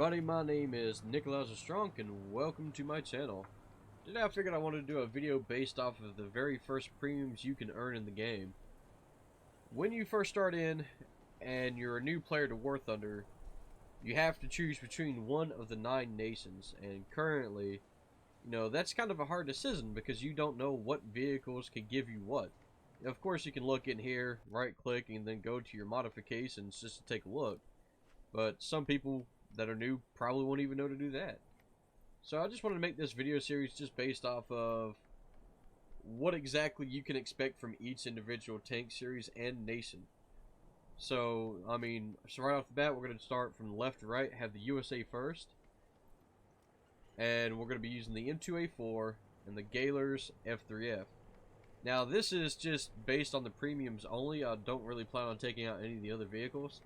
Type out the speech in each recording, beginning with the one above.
everybody, my name is Nicholas Strunk and welcome to my channel. Today I figured I wanted to do a video based off of the very first premiums you can earn in the game. When you first start in and you're a new player to War Thunder, you have to choose between one of the 9 nations, and currently, that's kind of a hard decision because you don't know what vehicles can give you what. Of course, you can look in here, right click, and then go to your modifications just to take a look. But some people that are new probably won't even know to do that. So I just wanted to make this video series just based off of what exactly you can expect from each individual tank series and nation. So, so right off the bat, we're going to start from left to right, have the USA first. And we're going to be using the M2A4 and the Galer's F3F. Now, this is just based on the premiums only. I don't really plan on taking out any of the other vehicles.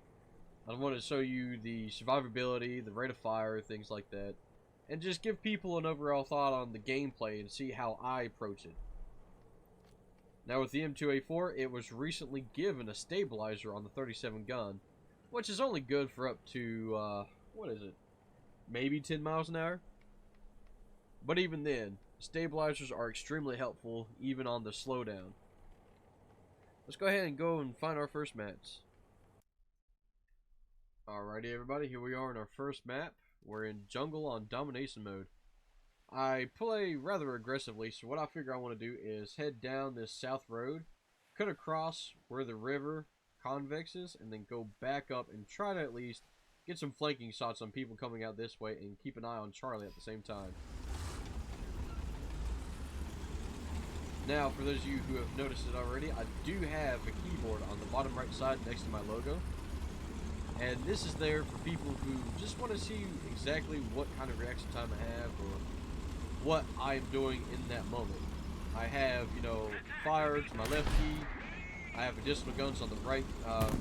I want to show you the survivability, the rate of fire, things like that, and just give people an overall thought on the gameplay and see how I approach it. Now with the M2A4, it was recently given a stabilizer on the 37 gun, which is only good for up to, maybe 10 miles an hour? But even then, stabilizers are extremely helpful even on the slowdown. Let's go ahead and go and find our first match. Alrighty everybody, here we are in our first map. We're in jungle on domination mode. I play rather aggressively, so what I figure I want to do is head down this south road, cut across where the river convex is, and then go back up and try to at least get some flanking shots on people coming out this way and keep an eye on Charlie at the same time. Now, for those of you who have noticed it already, I do have a keyboard on the bottom right side next to my logo. And this is there for people who just want to see exactly what kind of reaction time I have or what I'm doing in that moment. I have, fire to my left key. I have additional guns on the right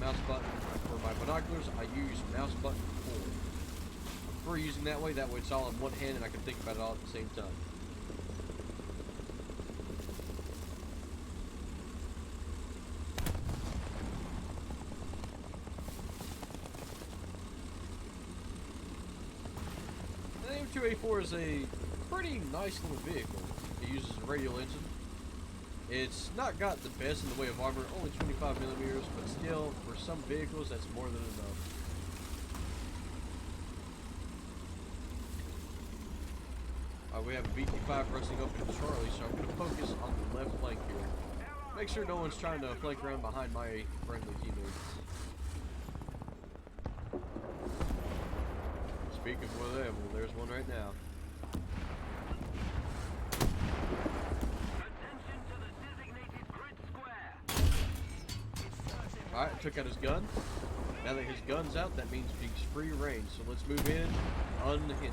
mouse button. For my binoculars, I use mouse button 4. I prefer using that way it's all in one hand and I can think about it all at the same time. The M2A4 is a pretty nice little vehicle. It uses a radial engine. It's not got the best in the way of armor, only 25 millimeters, but still, for some vehicles, that's more than enough. We have a BT-5 rushing up into Charlie, so I'm going to focus on the left flank here. Make sure no one's trying to flank around behind my friendly teammates. Speaking of them, well, there's one right now. Alright, took out his gun. Now that his gun's out, that means he's free range. So let's move in unhindered.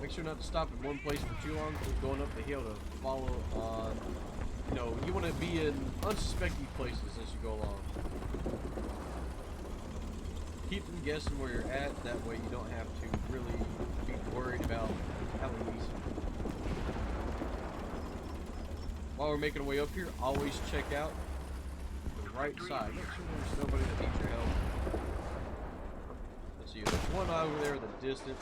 Make sure not to stop in one place for too long. Keep going up the hill to follow on. You want to be in unsuspecting places as you go along. Keep them guessing where you're at, that way you don't have to really be worried about enemies. While we're making our way up here, always check out the right side. Make sure there's nobody that needs your help. Let's see, there's one over there in the distance.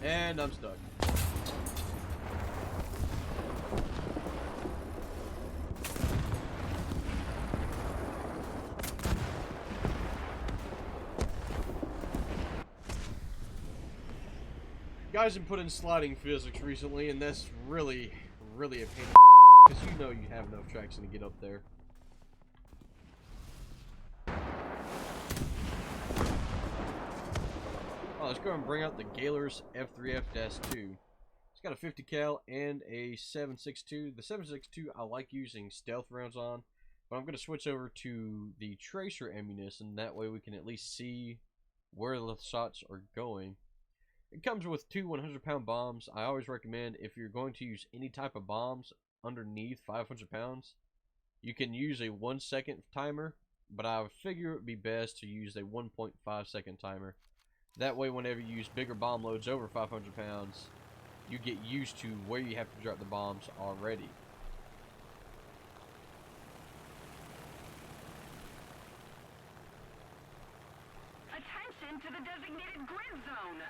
And I'm stuck. Guys have put in sliding physics recently, and that's really a pain in the because you have enough traction to get up there. let's go and bring out the Galer's F3F-2. It's got a 50 cal and a 7.62. The 7.62 I like using stealth rounds on, but I'm going to switch over to the tracer ammunition. That way we can at least see where the shots are going. It comes with two 100-pound bombs. I always recommend, if you're going to use any type of bombs underneath 500 pounds, you can use a 1 second timer, but I figure it would be best to use a 1.5 second timer. That way, whenever you use bigger bomb loads over 500 pounds, you get used to where you have to drop the bombs already. Attention to the designated grid zone.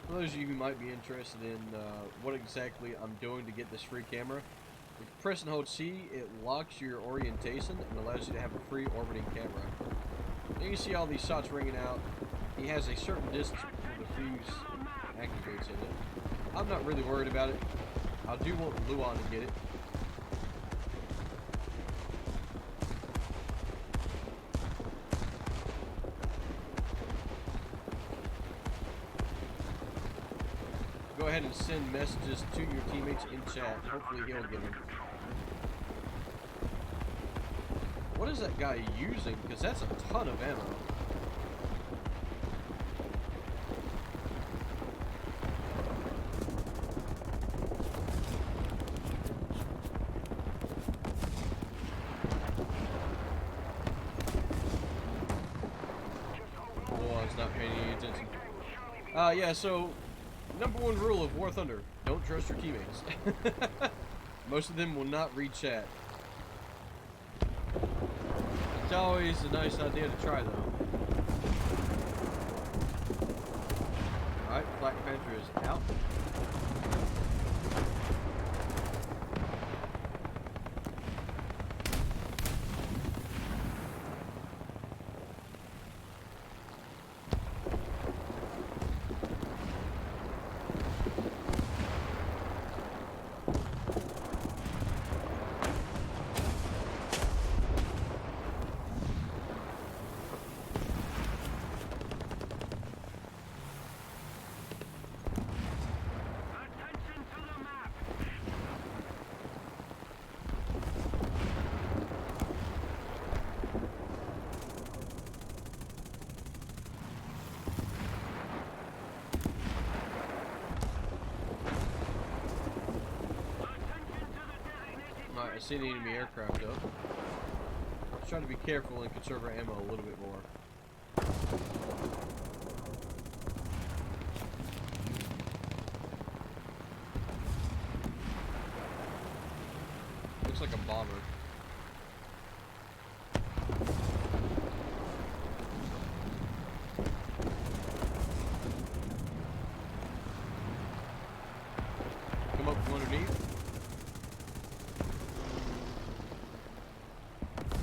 For those of you who might be interested in what exactly I'm doing to get this free camera, if you press and hold C, it locks your orientation and allows you to have a free orbiting camera. And you can see all these shots ringing out. He has a certain distance before the fuse activates in it. I'm not really worried about it. I do want Luan to get it. Go ahead and send messages to your teammates in chat. Hopefully he'll get them. What is that guy using? Because that's a ton of ammo. Luan's not paying any attention. Yeah, so #1 rule of War Thunder: don't trust your teammates. Most of them will not read chat. It's always a nice idea to try, though. Alright, Black Panther is out. I see the enemy aircraft up. Let's try to be careful and conserve our ammo a little bit more. Looks like a bomber. Come up from underneath.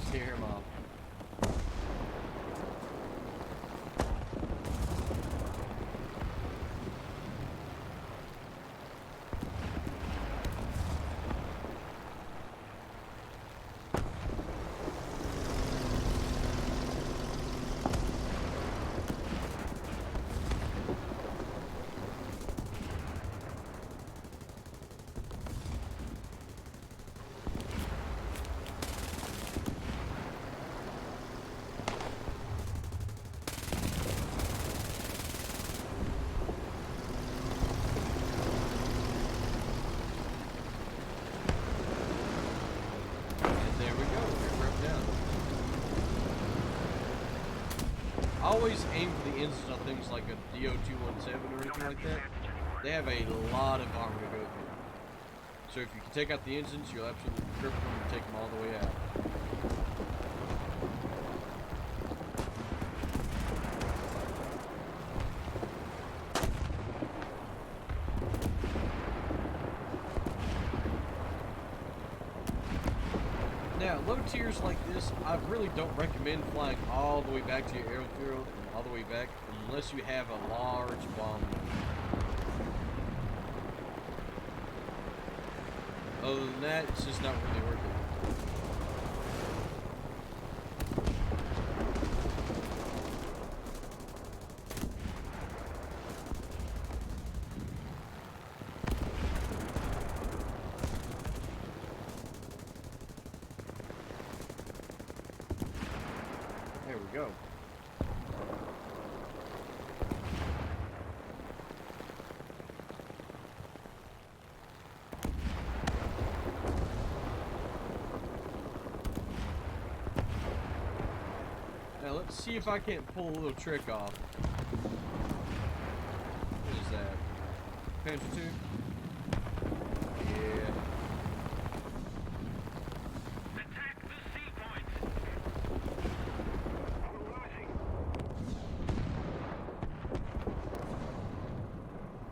Scare him off. Always aim for the engines on things like a DO-217 or anything like that. They have a lot of armor to go through. So if you can take out the engines, you'll absolutely cripple them and take them all the way out. Now, low tiers like this, I really don't recommend flying all the way back to your airfield and all the way back unless you have a large bomb. Other than that, it's just not really worth it. There we go. Now let's see if I can't pull a little trick off. What is that? Panther 2? Yeah. Attack the sea point.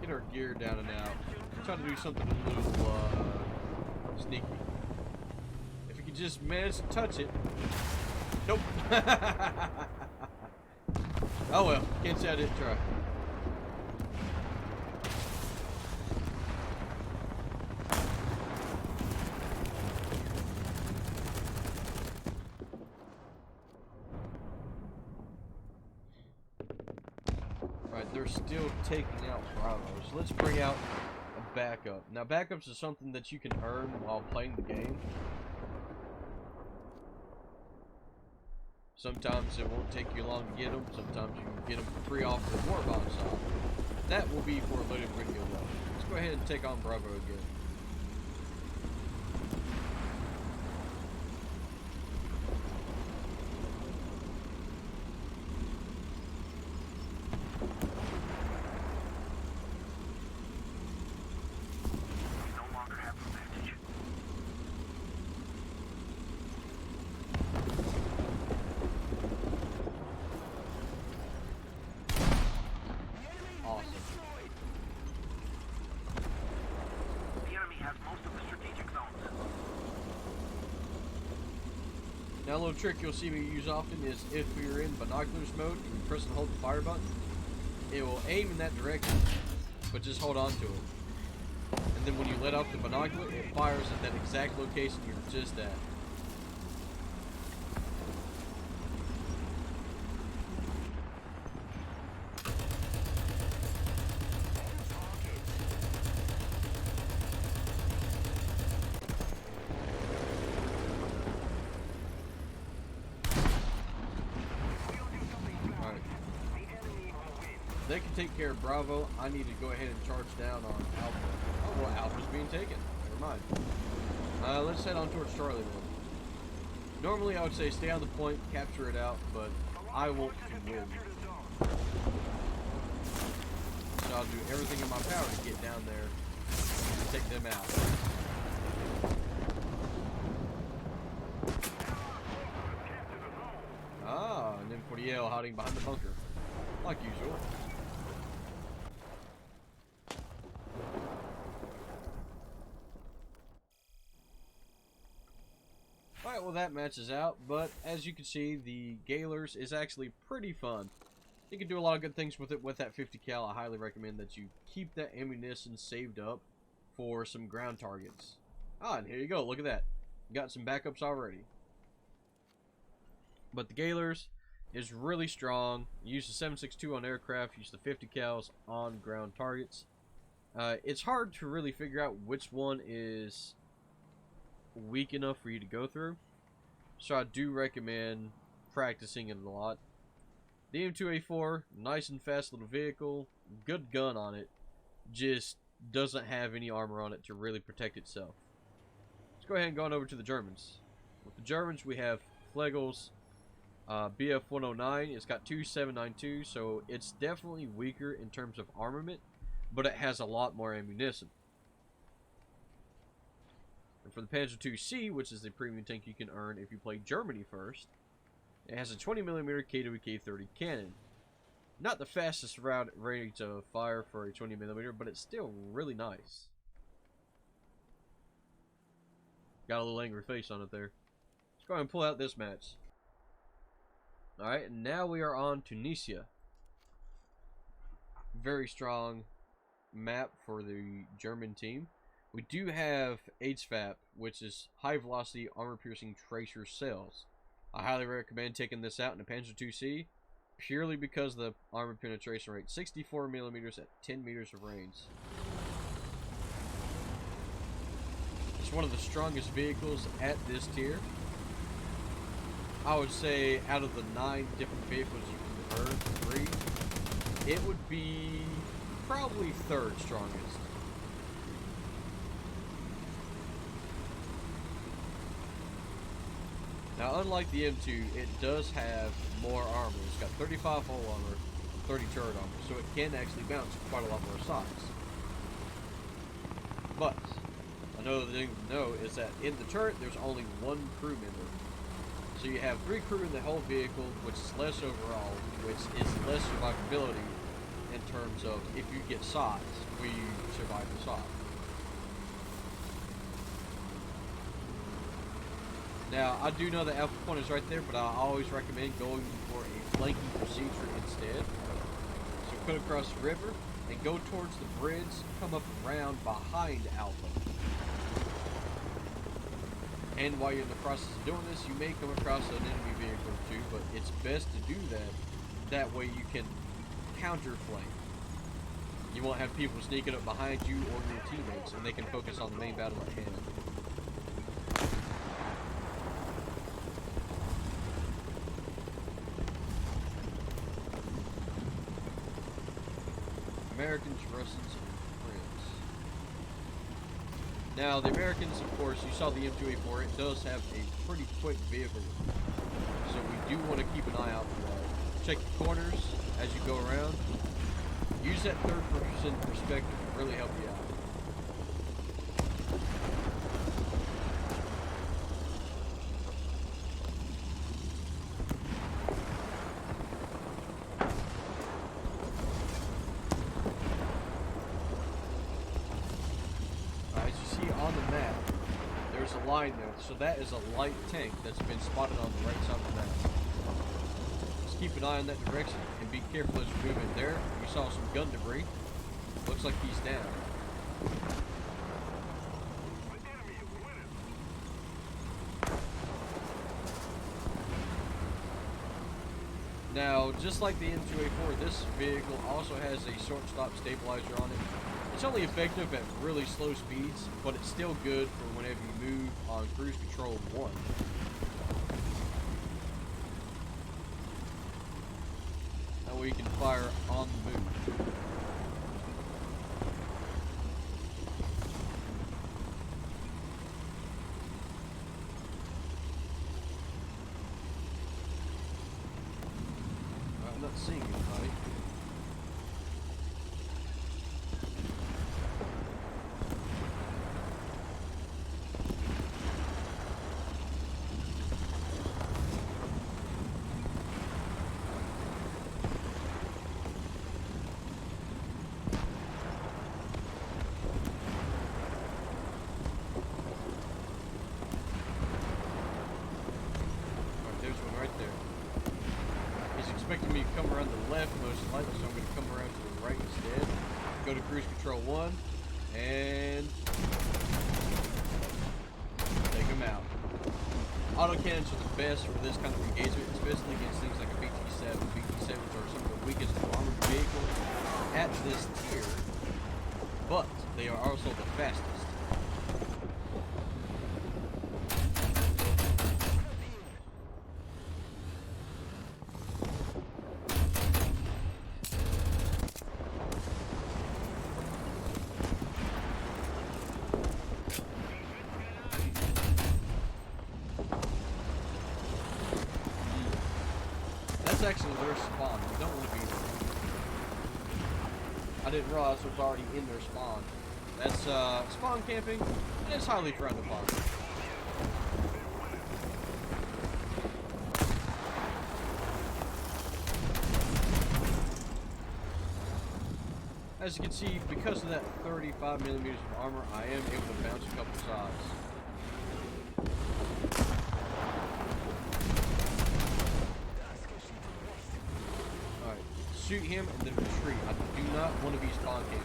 Get our gear down and out. Try to do something a little sneaky. If you could just manage to touch it. Nope. Oh well, can't say I didn't try. Alright, they're still taking out Bravos. Let's bring out a backup. Now backups is something that you can earn while playing the game. Sometimes it won't take you long to get them. Sometimes you can get them for free off the war bond shop. That will be for a later video though. Let's go ahead and take on Bravo again. No longer have advantage. Awesome. The enemy has most of the strategic zones. Now a little trick you'll see me use often is if you're in binoculars mode and you press and hold the fire button, it will aim in that direction, but just hold on to it. And then when you let off the binocular, it fires at that exact location you were just at. Alright. They can take care of Bravo. I need to go ahead and charge down on Alpha. Oh, well, Alpha's being taken. Never mind. Let's head on towards Charlie then. Normally I would say stay on the point, capture it out, but I want to win. So I'll do everything in my power to get down there and take them out. Ah, and then Portiel hiding behind the bunker. Like usual. Alright, well that matches out, but as you can see, the Galers is actually pretty fun. You can do a lot of good things with it with that 50 cal. I highly recommend that you keep that ammunition saved up for some ground targets. Ah, and here you go, look at that. Got some backups already. But the Galers is really strong. Use the 7.62 on aircraft, use the 50 cals on ground targets. It's hard to really figure out which one is weak enough for you to go through, so I do recommend practicing it a lot. The M2A4, nice and fast little vehicle, good gun on it, just doesn't have any armor on it to really protect itself. Let's go ahead and go on over to the Germans. With the Germans we have Flegel's BF 109. It's got two 7.92, so it's definitely weaker in terms of armament, but it has a lot more ammunition. And for the Panzer II-C, which is the premium tank you can earn if you play Germany first, it has a 20mm KWK-30 cannon. Not the fastest rate of fire for a 20mm, but it's still really nice. Got a little angry face on it there. Let's go ahead and pull out this match. Alright, and now we are on Tunisia. very strong map for the German team. We do have HVAP, which is high velocity armor piercing tracer cells. I highly recommend taking this out in the Panzer IIc, purely because of the armor penetration rate, 64 millimeters at 10 meters of range. It's one of the strongest vehicles at this tier. I would say out of the 9 different vehicles you can earn for free, it would be probably 3rd strongest. Now, unlike the M2, it does have more armor. It's got 35 hull armor, 30 turret armor, so it can actually bounce quite a lot more sides. But another thing to know is that in the turret, there's only 1 crew member. So you have 3 crew in the whole vehicle, which is less overall, which is less survivability in terms of if you get shots, will you survive the shot? Now, I do know the alpha point is right there, but I always recommend going for a flanking procedure instead. So cut across the river and go towards the bridge, come up around behind alpha. And while you're in the process of doing this, you may come across an enemy vehicle or two, but it's best to do that. That way you can counter flank. You won't have people sneaking up behind you or your teammates, and they can focus on the main battle at hand. Americans, Russians, and French. Now, the Americans, of course, you saw the M2A4, it does have a pretty quick vehicle. So we do want to keep an eye out for that. Check the corners as you go around. Use that third-person perspective to really help you out. Line there, so that is a light tank that's been spotted on the right side of the map. Just keep an eye on that direction and be careful as you move in there. You saw some gun debris. Looks like he's down. Now, just like the M2A4, this vehicle also has a short-stop stabilizer on it. It's only effective at really slow speeds, but it's still good for whenever you move on cruise control 1. That way you can fire on the move. I'm not seeing anybody. Expecting me to come around the left most likely, so I'm going to come around to the right instead. Go to cruise control 1 and take them out. Autocannons are the best for this kind of engagement, especially against things like a BT-7. BT-7s are some of the weakest armored vehicles at this tier, but they are also the fastest. That's actually their spawn. You don't want to be there. I didn't realize it was already in their spawn. That's spawn camping, and it's highly frowned upon. As you can see, because of that 35 millimeters of armor, I am able to bounce a couple sides. Shoot him and then retreat. I do not want to be spawn camping.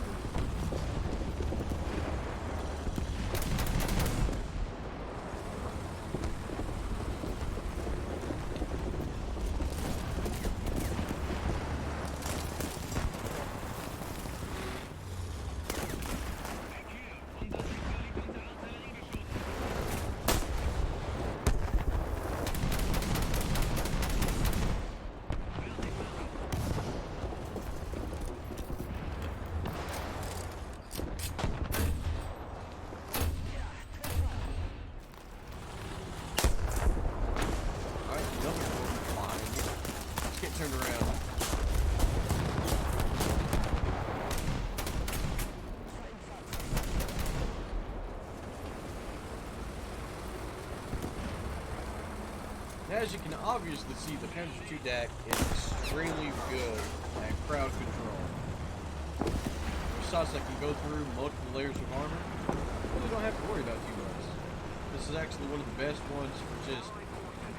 Turned around. As you can obviously see, the Panther 2 DAC is extremely good at crowd control. Shots that can go through multiple layers of armor, you really don't have to worry about too much. This is actually one of the best ones for just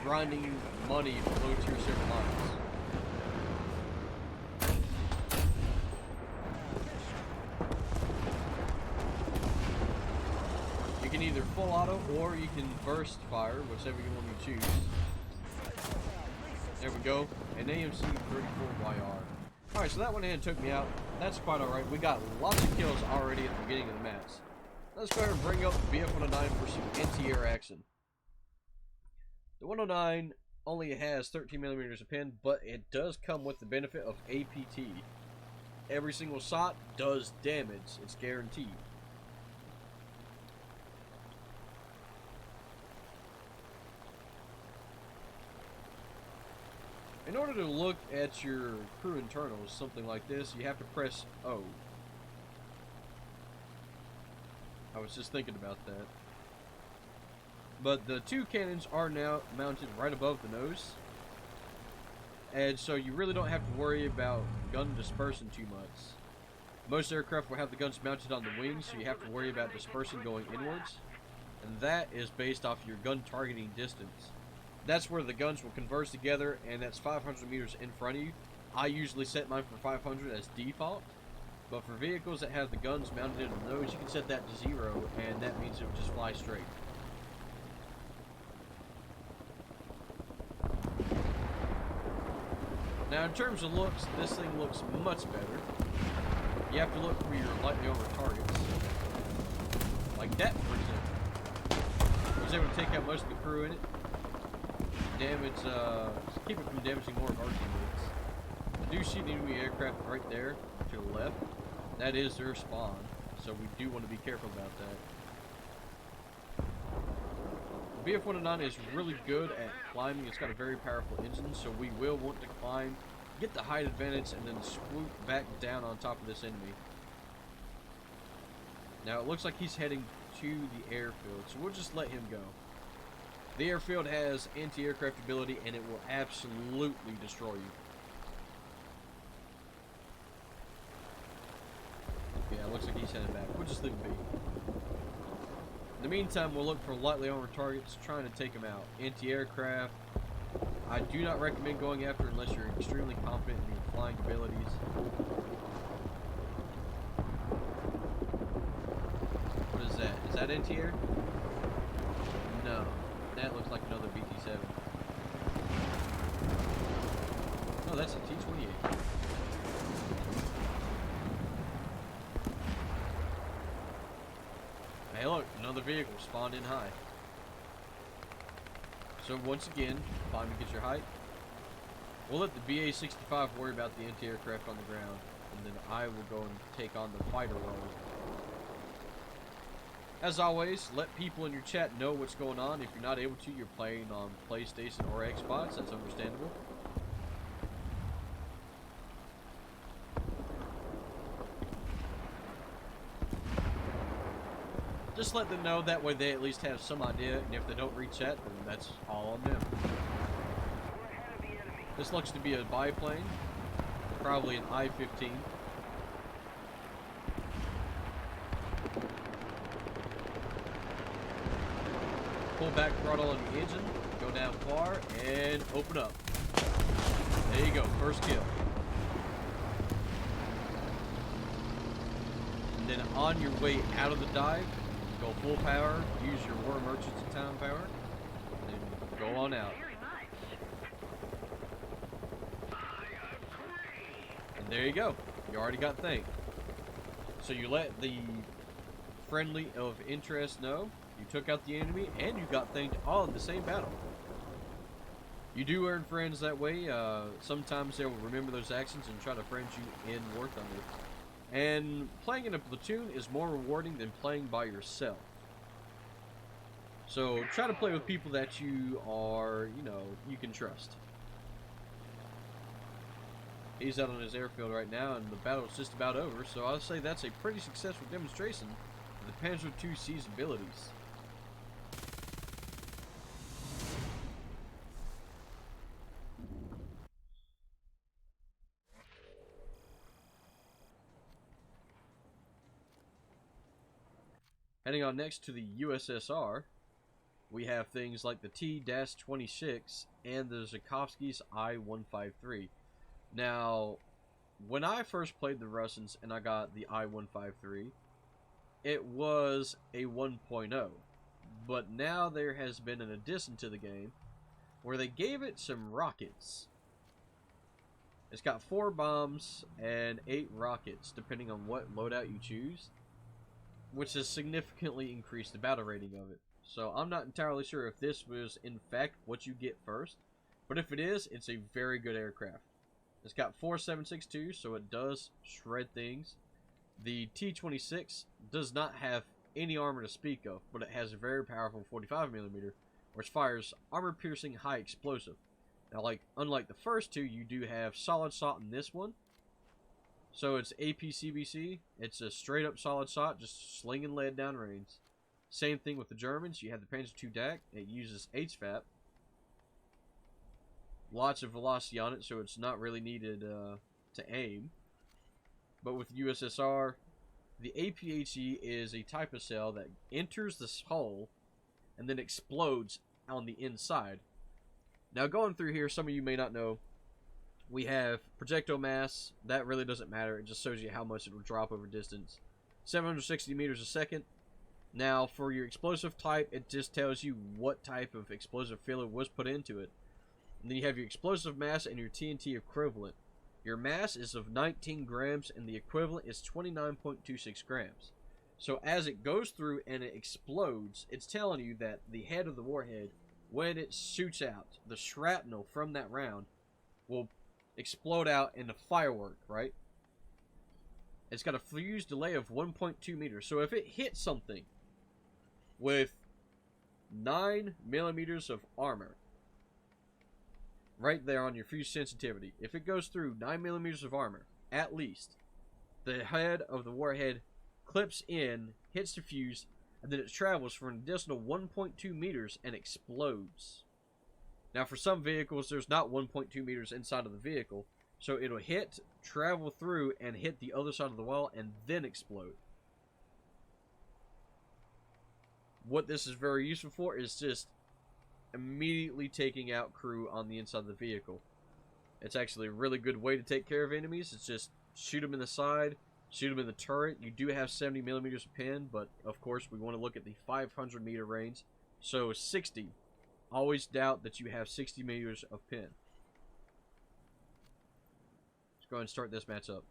grinding money for low tier server lines. You can either full auto or you can burst fire, whichever one you choose. There we go, an AMC 34YR. Alright, so that one hand took me out. That's quite alright. We got lots of kills already at the beginning of the match. Let's go ahead and bring up the BF-109 for some anti-air action. The 109 only has 13mm of pin, but it does come with the benefit of APT. Every single shot does damage. It's guaranteed. In order to look at your crew internals, something like this, you have to press O. I was just thinking about that. But the two cannons are now mounted right above the nose. And so you really don't have to worry about gun dispersing too much. Most aircraft will have the guns mounted on the wings, so you have to worry about dispersing going inwards. And that is based off your gun targeting distance. That's where the guns will converge together, and that's 500 meters in front of you. I usually set mine for 500 as default, but for vehicles that have the guns mounted in the nose, you can set that to 0, and that means it will just fly straight. Now, in terms of looks, this thing looks much better. You have to look for your lightly armored targets, like that, for example. I was able to take out most of the crew in it. Damage, keep it from damaging more of our teammates. I do see the enemy aircraft right there to the left. That is their spawn, so we do want to be careful about that. The BF-109 is really good at climbing. It's got a very powerful engine, so we will want to climb, get the height advantage, and then swoop back down on top of this enemy. Now it looks like he's heading to the airfield, so we'll just let him go. The airfield has anti-aircraft ability, and it will absolutely destroy you. Yeah, it looks like he's heading back. We'll just leave him be. In the meantime, we'll look for lightly armored targets, trying to take them out. Anti-aircraft, I do not recommend going after unless you're extremely confident in your flying abilities. What is that? Is that anti-air? No. That looks like another BT-7. No, that's a T-28. Hey look, another vehicle spawned in high. So once again, climb and get your height. We'll let the BA-65 worry about the anti-aircraft on the ground, and then I will go and take on the fighter role. As always, let people in your chat know what's going on. If you're not able to, you're playing on PlayStation or Xbox. That's understandable. Just let them know, that way they at least have some idea, and if they don't read chat, then that's all on them. This looks to be a biplane, probably an I-15. Pull back throttle on the engine, go down far, and open up. There you go, first kill. then on your way out of the dive, go full power, use your War Emergency Time power, and then go on out. Very nice. And there you go. You already got thanked. So you let the friendly of interest know, you took out the enemy, and you got thanked all in the same battle. You do earn friends that way. Sometimes they will remember those actions and try to friend you in War Thunder. And playing in a platoon is more rewarding than playing by yourself. So try to play with people that you are, you can trust. He's out on his airfield right now, and the battle is just about over, so I'll say that's a pretty successful demonstration of the Panzer IIC's abilities. Heading on next to the USSR, we have things like the T-26 and the Zhukovsky's I-153. Now, when I first played the Russians and I got the I-153, it was a 1.0. But now there has been an addition to the game where they gave it some rockets. It's got 4 bombs and 8 rockets, depending on what loadout you choose, which has significantly increased the battle rating of it. So I'm not entirely sure if this was in fact what you get first, but if it is, it's a very good aircraft. It's got 4 7.62, so it does shred things. The T-26 does not have any armor to speak of, but it has a very powerful 45mm, which fires armor-piercing high explosive. Now, unlike the first two, you do have solid shot in this one. So it's APCBC. It's a straight-up solid shot, just slinging lead down range. Same thing with the Germans. You have the Panzer II DAC. It uses HVAP. Lots of velocity on it, so it's not really needed to aim. But with USSR, the APHE is a type of cell that enters this hull and then explodes on the inside. Now, going through here, some of you may not know, we have projectile mass. That really doesn't matter. It just shows you how much it will drop over distance. 760 meters a second. Now, for your explosive type, it just tells you what type of explosive filler was put into it. And then you have your explosive mass and your TNT equivalent. Your mass is of 19 grams and the equivalent is 29.26 grams. So as it goes through and it explodes, it's telling you that the head of the warhead, when it shoots out, the shrapnel from that round will explode out in a firework, right? It's got a fuse delay of 1.2 meters. So if it hits something with 9 millimeters of armor, right there on your fuse sensitivity, if it goes through 9 millimeters of armor, at least, the head of the warhead clips in, hits the fuse, and then it travels for an additional 1.2 meters and explodes. Now, for some vehicles, there's not 1.2 meters inside of the vehicle, so it'll hit, travel through, and hit the other side of the wall, and then explode. What this is very useful for is just immediately taking out crew on the inside of the vehicle. It's actually a really good way to take care of enemies. It's just shoot them in the side, shoot them in the turret. You do have 70 millimeters of pin, but of course we want to look at the 500 meter range. So 60. Always doubt that you have 60 meters of pin. Let's go ahead and start this match up.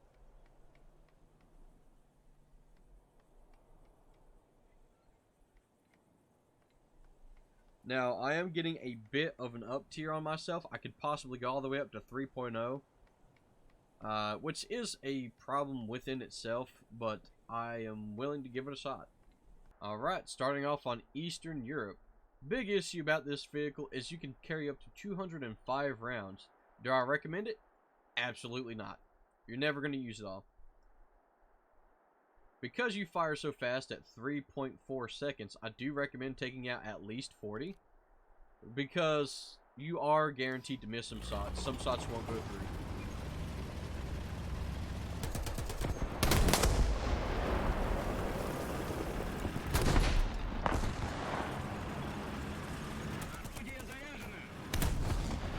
Now, I am getting a bit of an up tier on myself. I could possibly go all the way up to 3.0. Which is a problem within itself, but I am willing to give it a shot. Alright, starting off on Eastern Europe. Big issue about this vehicle is you can carry up to 205 rounds. Do I recommend it? Absolutely not. You're never going to use it all. Because you fire so fast at 3.4 seconds, I do recommend taking out at least 40. Because you are guaranteed to miss some shots. Some shots won't go through.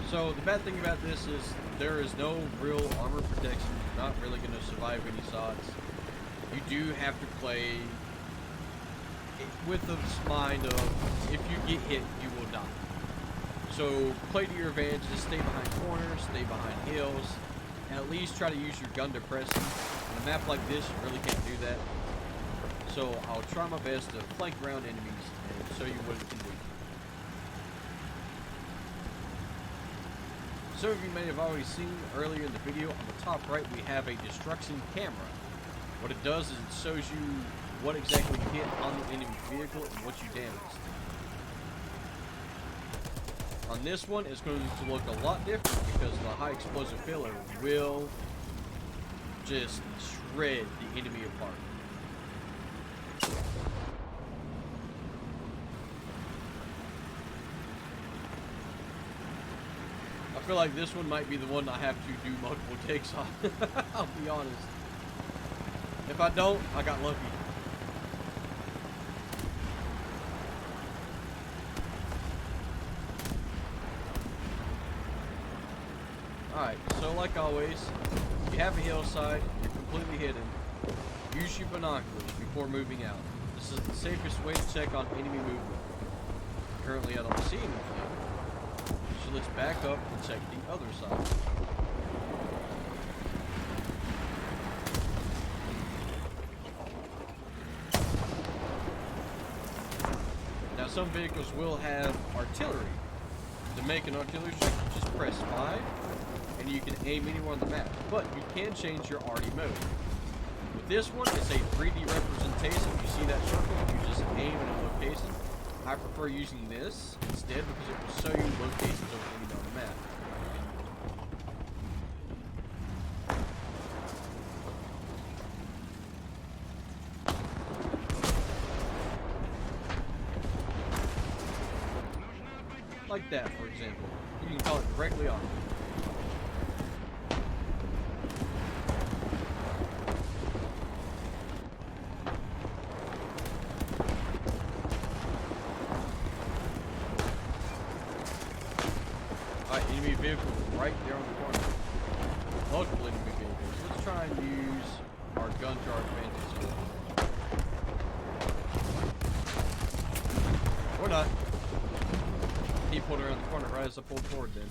So the bad thing about this is there is no real armor protection. You're not really going to survive any shots. you do have to play with the mind of, if you get hit, you will die. So play to your advantage, stay behind corners, stay behind hills, and at least try to use your gun to press them. On a map like this, you really can't do that. So I'll try my best to flank around enemies and show you what it can do. Some of you may have already seen earlier in the video, on the top right we have a destruction camera. What it does is it shows you what exactly hit on the enemy vehicle and what you damaged. On this one, it's going to look a lot different because the high explosive filler will just shred the enemy apart. I feel like this one might be the one I have to do multiple takes on. I'll be honest. If I don't, I got lucky. Alright, so like always, if you have a hillside, you're completely hidden, use your binoculars before moving out. This is the safest way to check on enemy movement. Currently I don't see anything, so let's back up and check the other side. Now some vehicles will have artillery. To make an artillery check, just press 5. And you can aim anywhere on the map, but you can change your arty mode. With this one, it's a 3D representation. You see that circle, you just aim in a location. I prefer using this instead because it will show you locations of the enemy on the map. Like that, for example. You can call it directly on. Alright, enemy vehicle right there on the corner. Multiple enemy vehicles. Let's try and use our gun to our advantage here. Or not. He pulled around the corner right as I pulled forward then.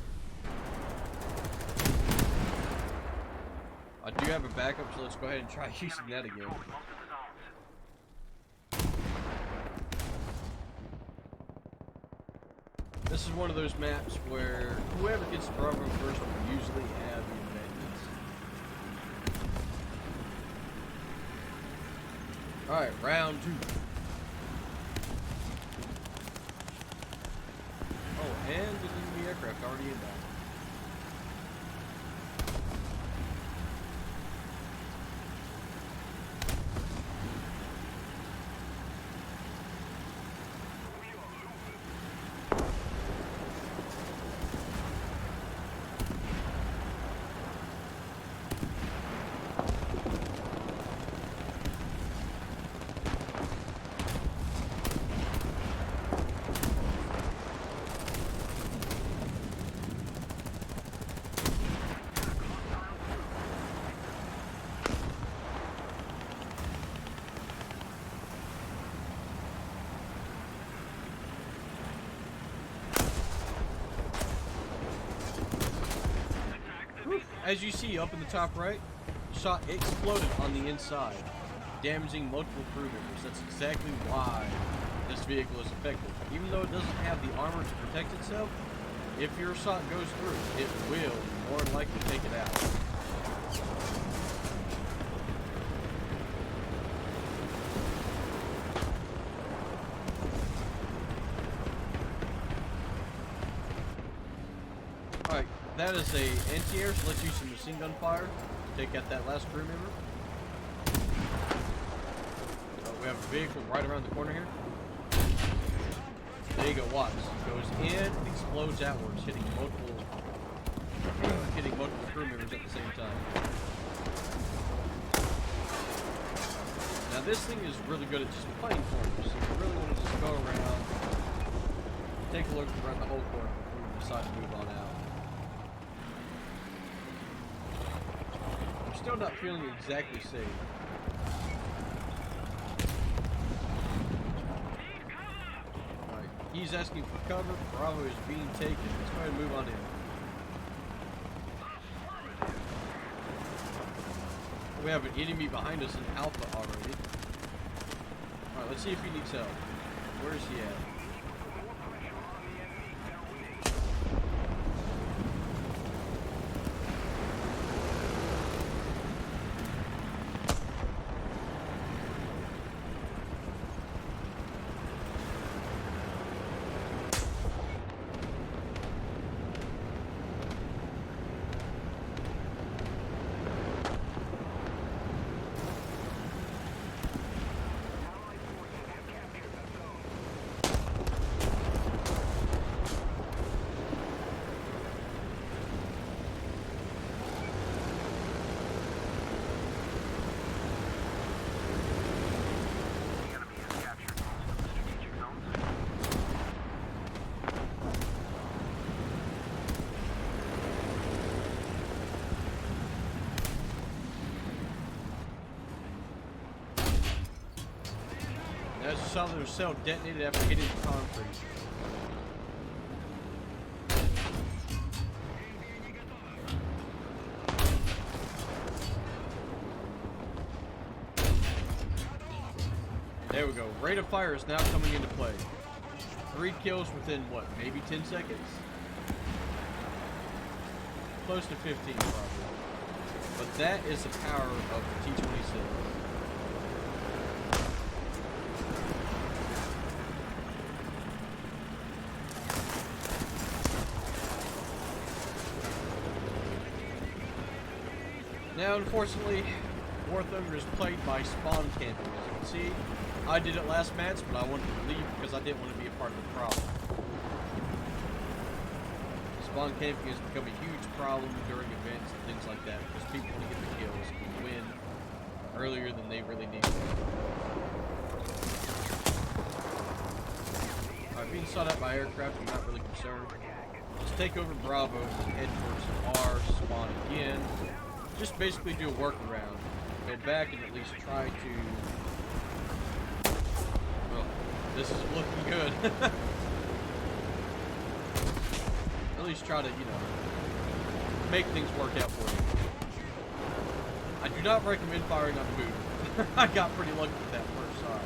I do have a backup, so let's go ahead and try using that again. This is one of those maps where whoever gets the program first will usually have the advantage. Alright, round 2. Oh, and an enemy aircraft already inbound. As you see up in the top right, shot exploded on the inside, damaging multiple crew members. That's exactly why this vehicle is effective. Even though it doesn't have the armor to protect itself, if your shot goes through, it will more than likely take it out. Alright, that is a anti-air, so let's use some machine gun fire to take out that last crew member. We have a vehicle right around the corner here. There you go, watch. It goes in and explodes outwards, hitting multiple crew members at the same time. Now this thing is really good at just playing corners, so you really want to just go around, take a look around the whole corner before you decide to move on out. I'm still not feeling exactly safe. He's asking for cover. Bravo is being taken. Let's go ahead and move on in. We have an enemy behind us in Alpha already. Alright, let's see if he needs help. Where is he at? As you saw, their cell detonated after hitting the concrete. There we go. Rate of fire is now coming into play. 3 kills within, what, maybe 10 seconds? Close to 15, probably. But that is the power of the T-26. Now, unfortunately, War Thunder is plagued by spawn camping. As you can see, I did it last match, but I wanted to leave because I didn't want to be a part of the problem. Spawn camping has become a huge problem during events and things like that because people want to get the kills and win earlier than they really need to. Alright, being shot at by aircraft, I'm not really concerned. Just take over Bravo and head towards our spawn again. Just basically do a workaround. Head back and at least try to... Well, this is looking good. At least try to, you know, make things work out for you. I do not recommend firing on the move. I got pretty lucky with that first shot.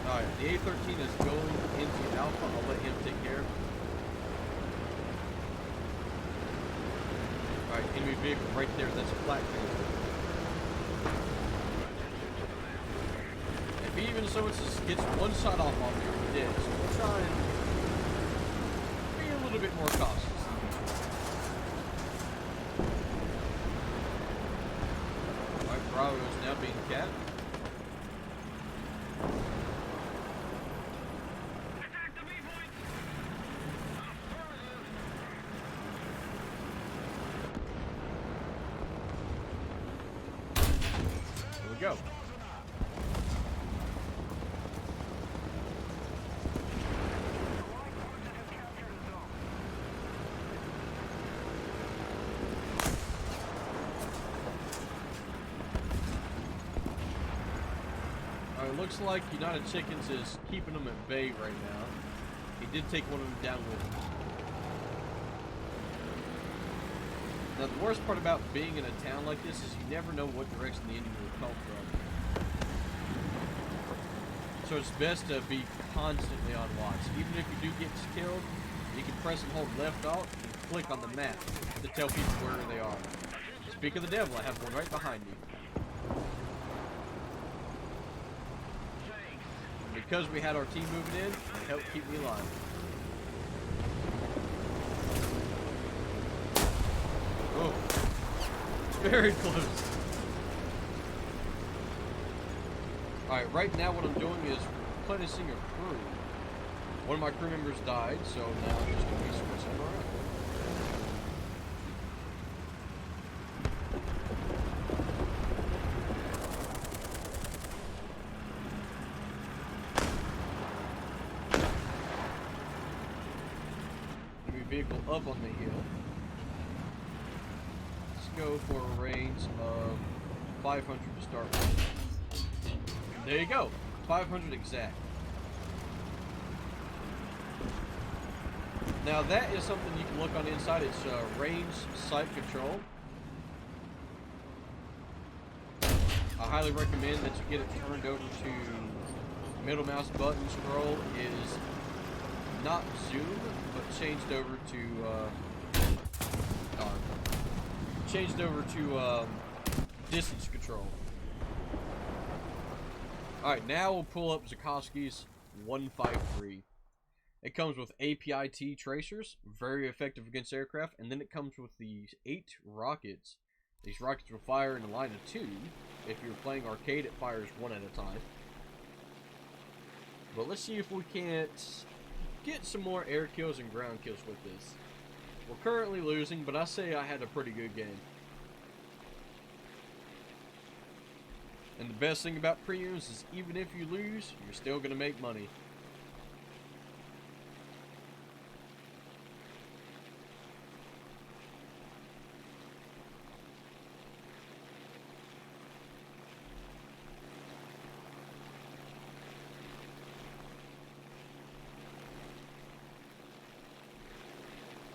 Alright, the A-13 is going into Alpha. I'll let him take care of it. Alright, enemy vehicle right there. That's a flat transport. If even so gets one shot off on me, we're dead. So we'll try and be a little bit more cautious. Alright, Bravo is now being capped. Go. Alright, looks like United Chickens is keeping them at bay right now. He did take one of them down with him. Now, the worst part about being in a town like this is you never know what direction the enemy will come from. So it's best to be constantly on watch. Even if you do get killed, you can press and hold left alt and click on the map to tell people where they are. Speak of the devil, I have one right behind me. And because we had our team moving in, it helped keep me alive. Oh, very close. Alright, right now what I'm doing is replenishing a crew. One of my crew members died, so now I'm just going to be switching them around. Enemy vehicle up on the hill. Go for a range of 500 to start with. There you go. 500 exact. Now that is something you can look on the inside. It's range sight control. I highly recommend that you get it turned over to middle mouse button scroll is not zoom, but changed over to distance control. Alright, now we'll pull up Zukowski's 153. It comes with APIT tracers, very effective against aircraft, and then it comes with these 8 rockets. These rockets will fire in a line of 2. If you're playing arcade, it fires 1 at a time. But let's see if we can't get some more air kills and ground kills with this. We're currently losing, but I say I had a pretty good game. And the best thing about premiums is even if you lose, you're still going to make money.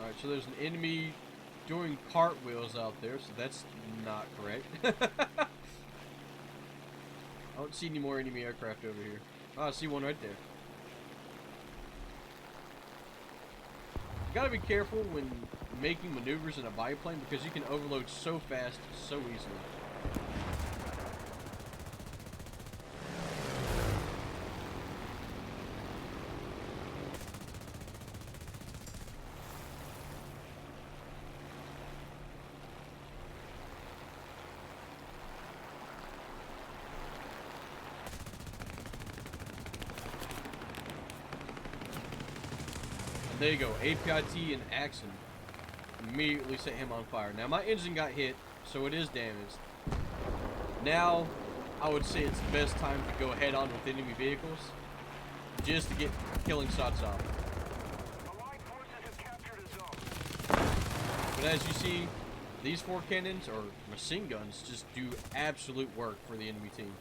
Alright, so there's an enemy doing cartwheels out there, so that's not correct. I don't see any more enemy aircraft over here. Oh, I see one right there. You gotta be careful when making maneuvers in a biplane because you can overload so fast, so easily. There you go, APIT in action. Immediately set him on fire. Now my engine got hit, so it is damaged. Now, I would say it's the best time to go head on with enemy vehicles, just to get killing shots off. Allied forces have captured a zone. But as you see, these 4 cannons, or machine guns, just do absolute work for the enemy team.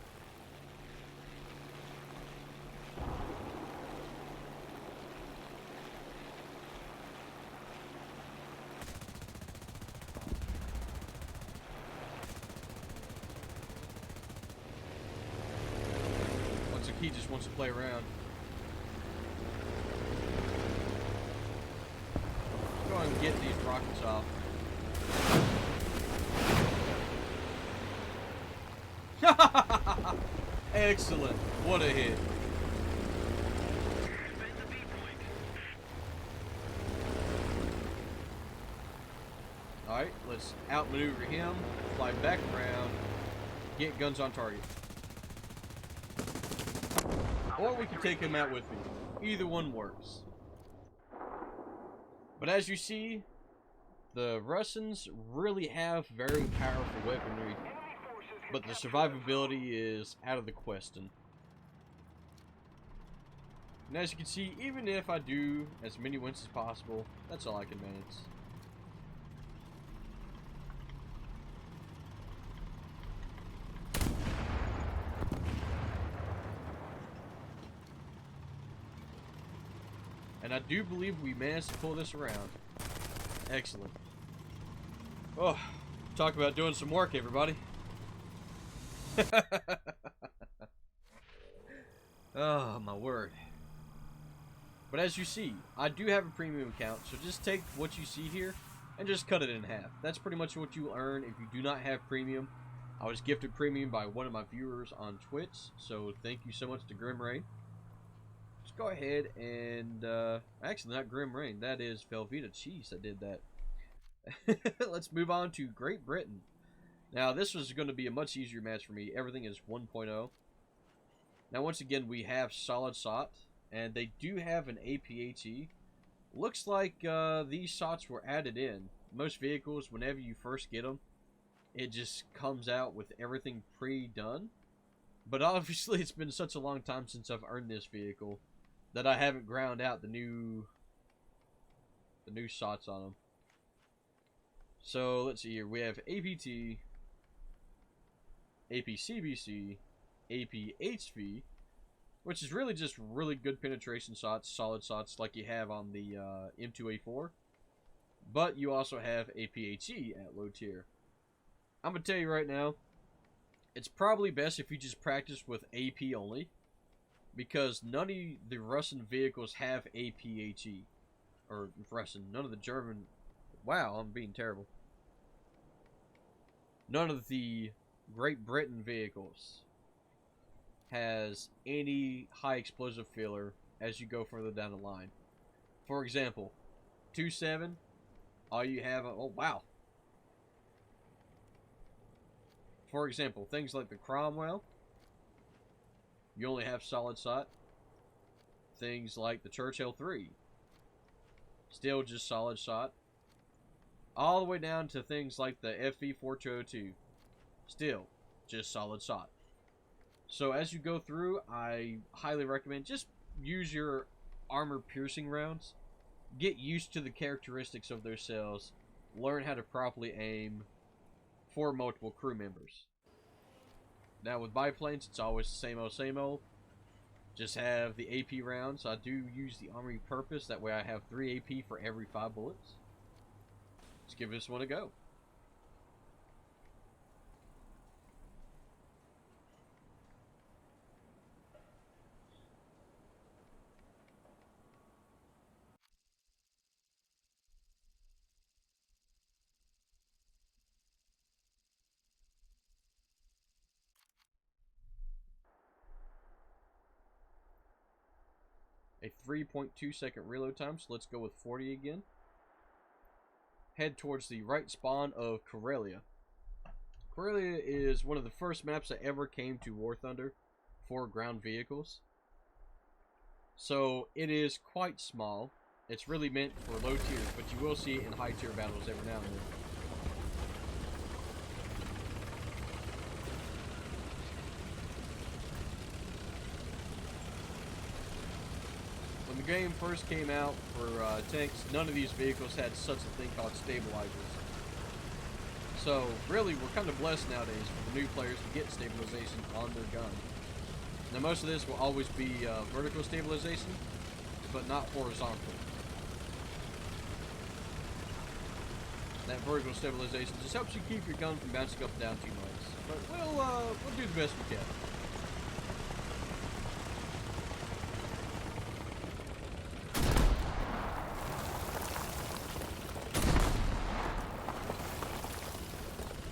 He just wants to play around. Go ahead and get these rockets off. Excellent. What a hit. Alright, let's outmaneuver him, fly back around, get guns on target. Or we can take him out with me. Either one works. But as you see, the Russians really have very powerful weaponry, but the survivability is out of the question. And as you can see, even if I do as many wins as possible, that's all I can manage. And I do believe we managed to pull this around. Excellent. Oh, talk about doing some work, everybody. Oh, my word. But as you see, I do have a premium account, so just take what you see here and just cut it in half. That's pretty much what you earn if you do not have premium. I was gifted premium by one of my viewers on Twitch, so thank you so much to Grim Rain. Let's go ahead and, actually not Grim Rain, that is Velveeta Cheese that did that. Let's move on to Great Britain. Now this was going to be a much easier match for me. Everything is 1.0. Now once again we have solid SOT, and they do have an APHE. Looks like these SOTs were added in. Most vehicles, whenever you first get them, it just comes out with everything pre-done. But obviously it's been such a long time since I've earned this vehicle that I haven't ground out the new SOTs on them. So let's see here. We have APT, APCBC, APHV, which is really just really good penetration shots, solid shots like you have on the M2A4. But you also have a PHE at low tier. I'm going to tell you right now, it's probably best if you just practice with AP only, because none of the Russian vehicles have a PHE. Or Russian, none of the German... Wow, I'm being terrible. None of the Great Britain vehicles has any high explosive filler as you go further down the line. For example, 2.7, all you have... Oh, wow. For example, things like the Cromwell, you only have solid shot. Things like the Churchill 3, still just solid shot. All the way down to things like the FV4202, still just solid shot. So as you go through, I highly recommend just use your armor piercing rounds. Get used to the characteristics of those cells. Learn how to properly aim for multiple crew members. Now with biplanes, it's always the same old, same old. Just have the AP rounds. I do use the Army Purpose. That way I have 3 AP for every 5 bullets. Let's give this one a go. A 3.2 second reload time, so let's go with 40 again. Head towards the right spawn of Karelia. Karelia is one of the first maps that ever came to War Thunder for ground vehicles. So it is quite small. It's really meant for low tiers, but you will see it in high tier battles every now and then. When the game first came out for tanks, none of these vehicles had such a thing called stabilizers. So really, we're kind of blessed nowadays for the new players to get stabilization on their gun. Now most of this will always be vertical stabilization, but not horizontal. That vertical stabilization just helps you keep your gun from bouncing up and down too much. But we'll do the best we can.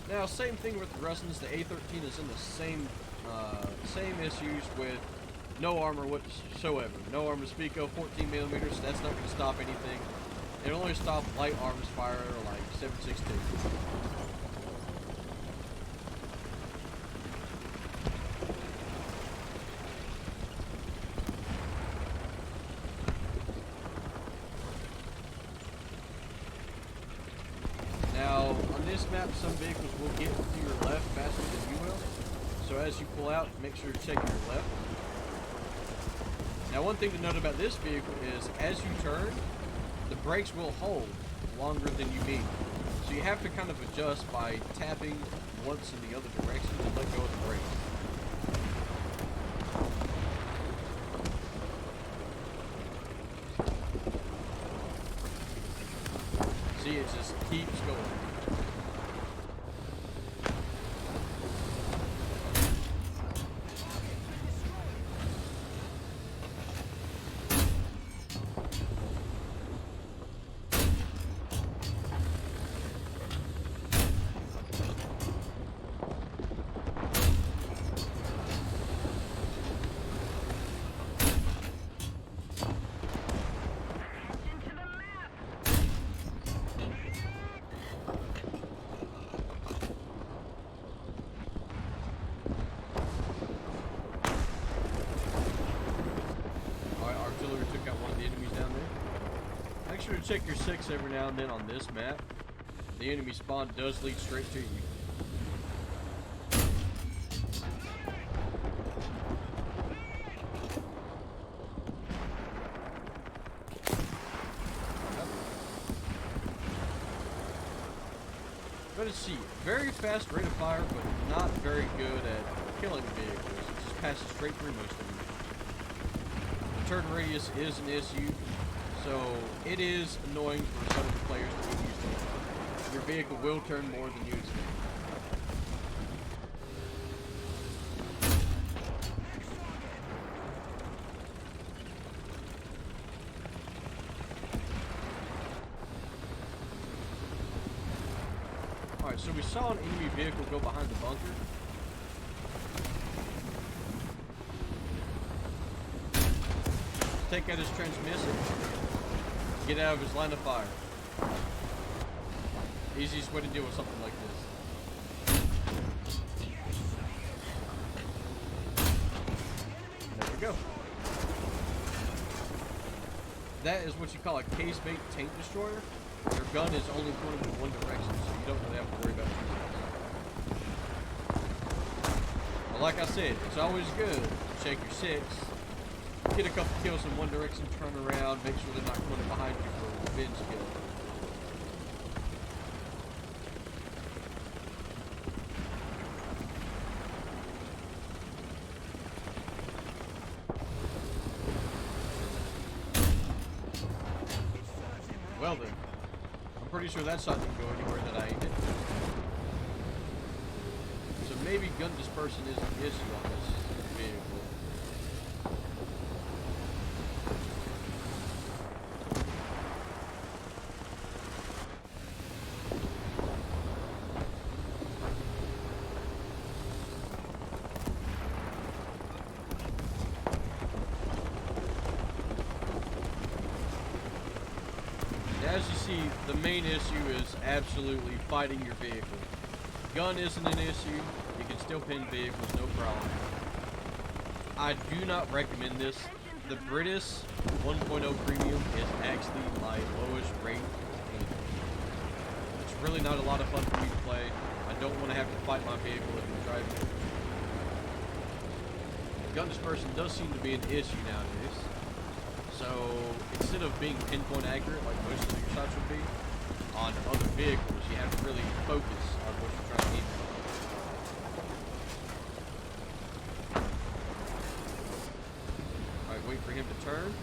Now, same thing with the Russians. The A13 is in the same issues with no armor whatsoever. No armor to speak of, 14 millimeters. That's not going to stop anything. It'll only stop light arms fire like 7.62. Now, on this map, some vehicles will get to your left faster than you will. So as you pull out, make sure to check your left. Now, one thing to note about this vehicle is, as you turn, the brakes will hold longer than you mean. So you have to kind of adjust by tapping once in the other direction to let go of the brakes. See, it just keeps going. Make sure to check your 6 every now and then on this map. The enemy spawn does lead straight to you. But it's very fast rate of fire, but not very good at killing vehicles. It just passes straight through most of them. turn radius is an issue, so it is annoying for some of the players to get used to. Your vehicle will turn more than you expect. Alright, so we saw an enemy vehicle go behind the bunker. Take out his transmission. Get out of his line of fire. Easiest way to deal with something like this. There we go. That is what you call a case-mate tank destroyer. Your gun is only pointed in one direction, so you don't really have to worry about it. But like I said, it's always good to check your six. Get a couple kills in one direction, turn around, make sure they're not coming behind you for a revenge kill. Well then, I'm pretty sure that shot didn't go anywhere that I aimed it. So maybe gun dispersion is an issue on this vehicle. As you see, the main issue is absolutely fighting your vehicle. Gun isn't an issue. You can still pin vehicles, no problem. I do not recommend this. The Britan 1.0 Premium is actually my lowest rate pin. It's really not a lot of fun for me to play. I don't want to have to fight my vehicle if I'm driving it. Gun dispersion does seem to be an issue nowadays. So, instead of being pinpoint accurate like most of your shots would be, on other vehicles, you have to really focus on what you're trying to aim at. Alright, wait for him to turn.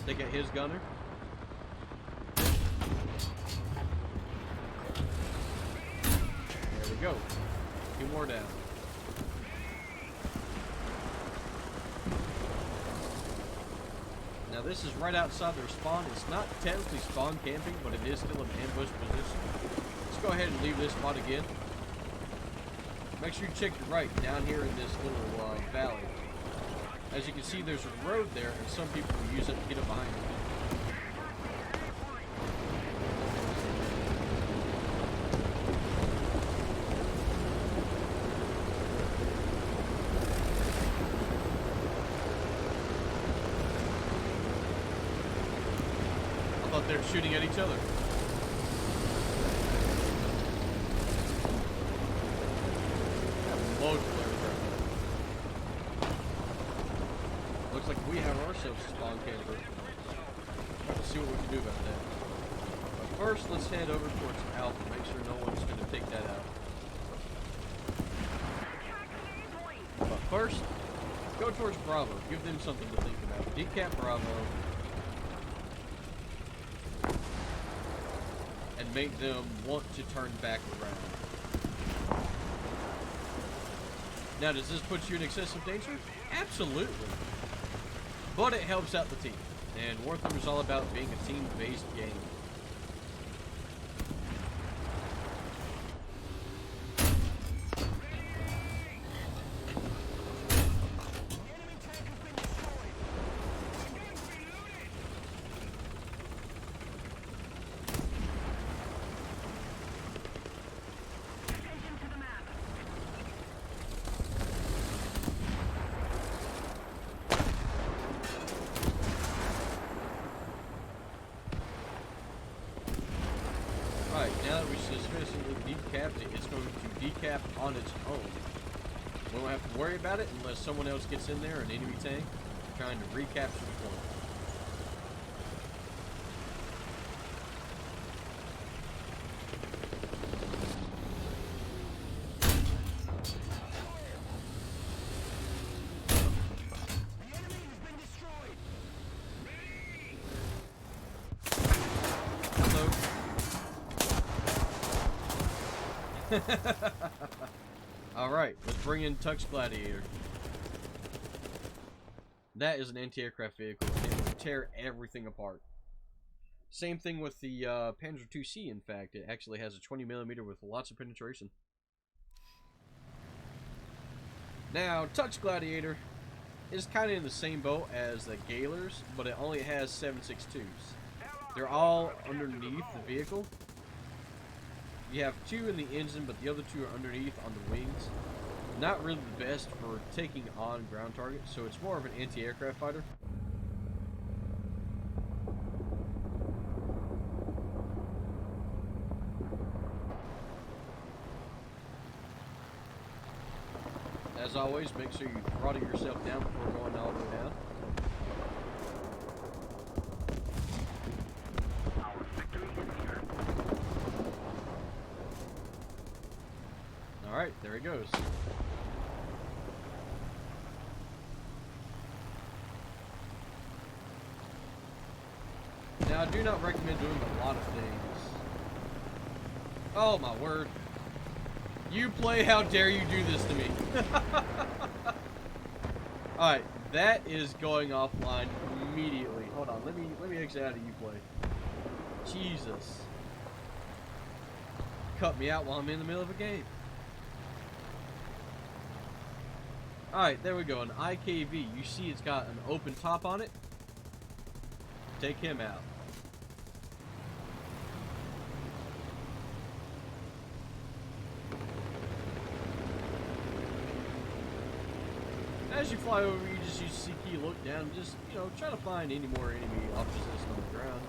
Take out his gunner. There we go. 2 more down. Now this is right outside their spawn. It's not technically spawn camping, but it is still an ambush position. Let's go ahead and leave this spot again. Make sure you check your right down here in this little valley. As you can see, there's a road there, and some people will use it to get up behind it. They're shooting at each other. Loads of players right there. Looks like we have ourselves a spawn camper. Let's see what we can do about that. But first, let's head over towards Alpha. Make sure no one's going to take that out. But first, go towards Bravo. Give them something to think about. Decap Bravo. And make them want to turn back around. Now, does this put you in excessive danger? Absolutely. But it helps out the team. And War Thunder is all about being a team-based game. Alright, now that we successfully decapped it, it's going to decap on its own. We won't have to worry about it unless someone else gets in there, an enemy tank, trying to recapture the point. Alright, let's bring in Tux Gladiator. That is an anti-aircraft vehicle, and it will tear everything apart. Same thing with the Panzer IIc, in fact. It actually has a 20mm with lots of penetration. Now, Tux Gladiator is kind of in the same boat as the Galers, but it only has 7.62s. They're all underneath the vehicle. You have 2 in the engine, but the other 2 are underneath on the wings. Not really the best for taking on ground targets, so it's more of an anti-aircraft fighter. As always, make sure you throttle yourself down before going all the way down. Our victory is here. Alright, there he goes. Now, I do not recommend doing a lot of things. Oh my word. You play, how dare you do this to me? Alright, that is going offline immediately. Hold on, let me exit out of Uplay. Jesus. Cut me out while I'm in the middle of a game. Alright, there we go, an IKV. You see it's got an open top on it. Take him out. As you fly over, you just use C key, look down, just, you know, try to find any more enemy officers on the ground.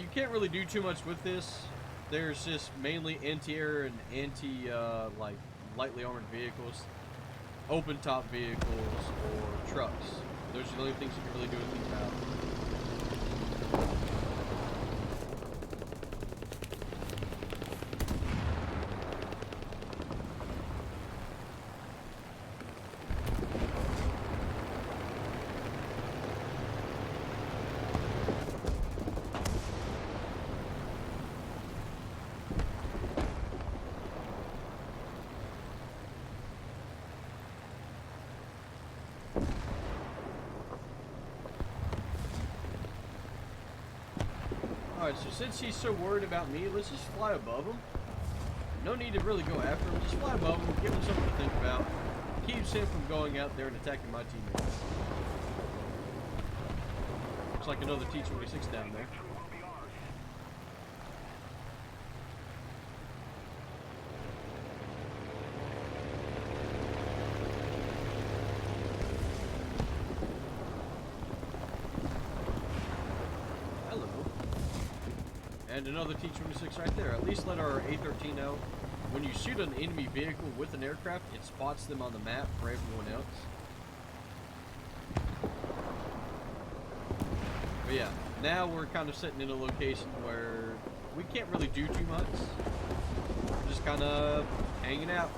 You can't really do too much with this. There's just mainly anti-air and like, lightly armored vehicles, open top vehicles, or trucks. Those are the only things you can really do with these maps. Alright, so since he's so worried about me, let's just fly above him. No need to really go after him, just fly above him, give him something to think about. Keeps him from going out there and attacking my teammates. Looks like another T-26 down there. And another T-26 right there. At least let our A-13 know. When you shoot an enemy vehicle with an aircraft, it spots them on the map for everyone else. But yeah, now we're kind of sitting in a location where we can't really do too much. We're just kind of hanging out.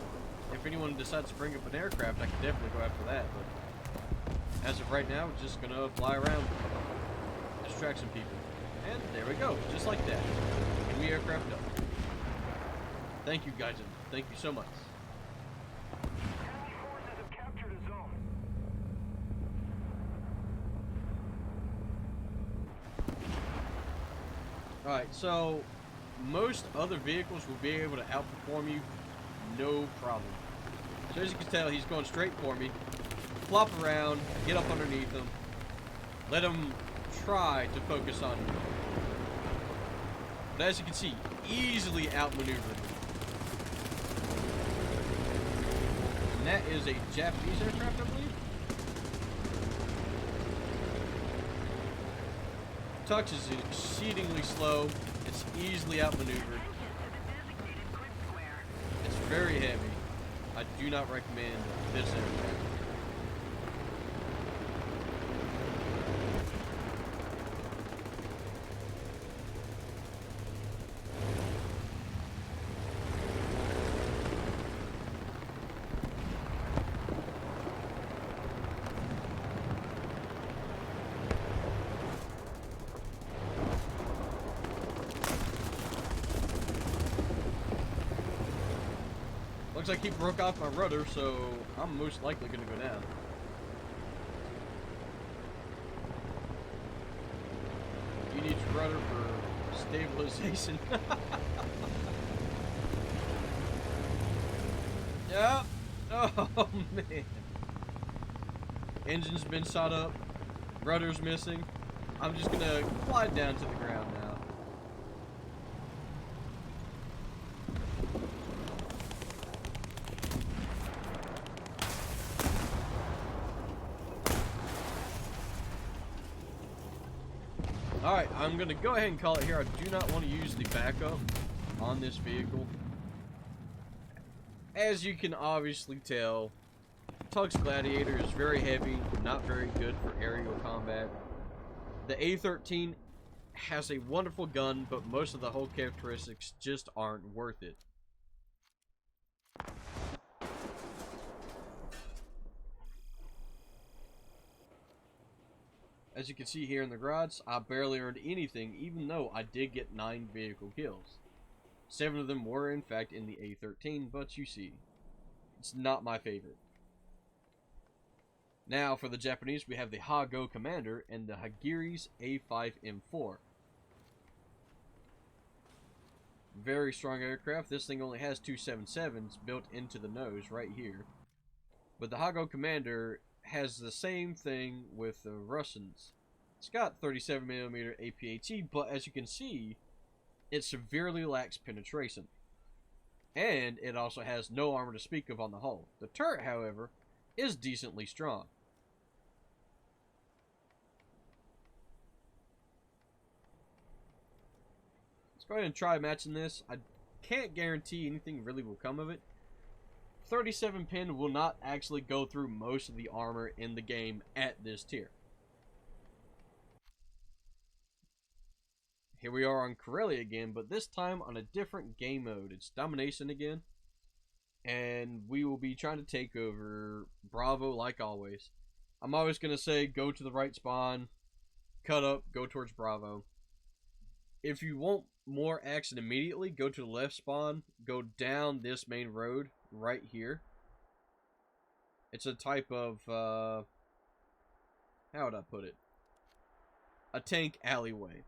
If anyone decides to bring up an aircraft, I can definitely go after that. But as of right now, we're just going to fly around, distract some people. And there we go, just like that. Enemy aircraft up. Thank you, guys. Thank you so much. Enemy forces have captured a zone. Alright, so most other vehicles will be able to outperform you, no problem. So as you can tell, he's going straight for me. Flop around, get up underneath him, let him try to focus on you. But as you can see, easily outmaneuvered. And that is a Japanese aircraft, I believe. Tux is exceedingly slow. It's easily outmaneuvered. It's very heavy. I do not recommend this aircraft. Looks like he broke off my rudder, so I'm most likely gonna go down. You need your rudder for stabilization. Yeah. Oh man. Engine's been shot up. Rudder's missing. I'm just gonna glide down to the ground now. Alright, I'm gonna go ahead and call it here. I do not want to use the backup on this vehicle. As you can obviously tell, Tug's Gladiator is very heavy, not very good for aerial combat. The A13 has a wonderful gun, but most of the hull characteristics just aren't worth it. As you can see here in the garage, I barely earned anything, even though I did get 9 vehicle kills. 7 of them were in fact in the A13, but you see, it's not my favorite. Now for the Japanese, we have the Ha-Go Commander and the Hagiri's A5M4. Very strong aircraft. This thing only has 2 7.7s built into the nose right here. But the Ha-Go Commander has the same thing with the Russians. It's got 37mm APAT, but as you can see, it severely lacks penetration. And it also has no armor to speak of on the hull. The turret, however, is decently strong. Let's go ahead and try matching this. I can't guarantee anything really will come of it. 37 pin will not actually go through most of the armor in the game at this tier. Here we are on Corellia again, but this time on a different game mode. It's Domination again. And we will be trying to take over Bravo like always. I'm always going to say go to the right spawn, cut up, go towards Bravo. If you want more action immediately, go to the left spawn, go down this main road right here. It's a type of, how would I put it? A tank alleyway.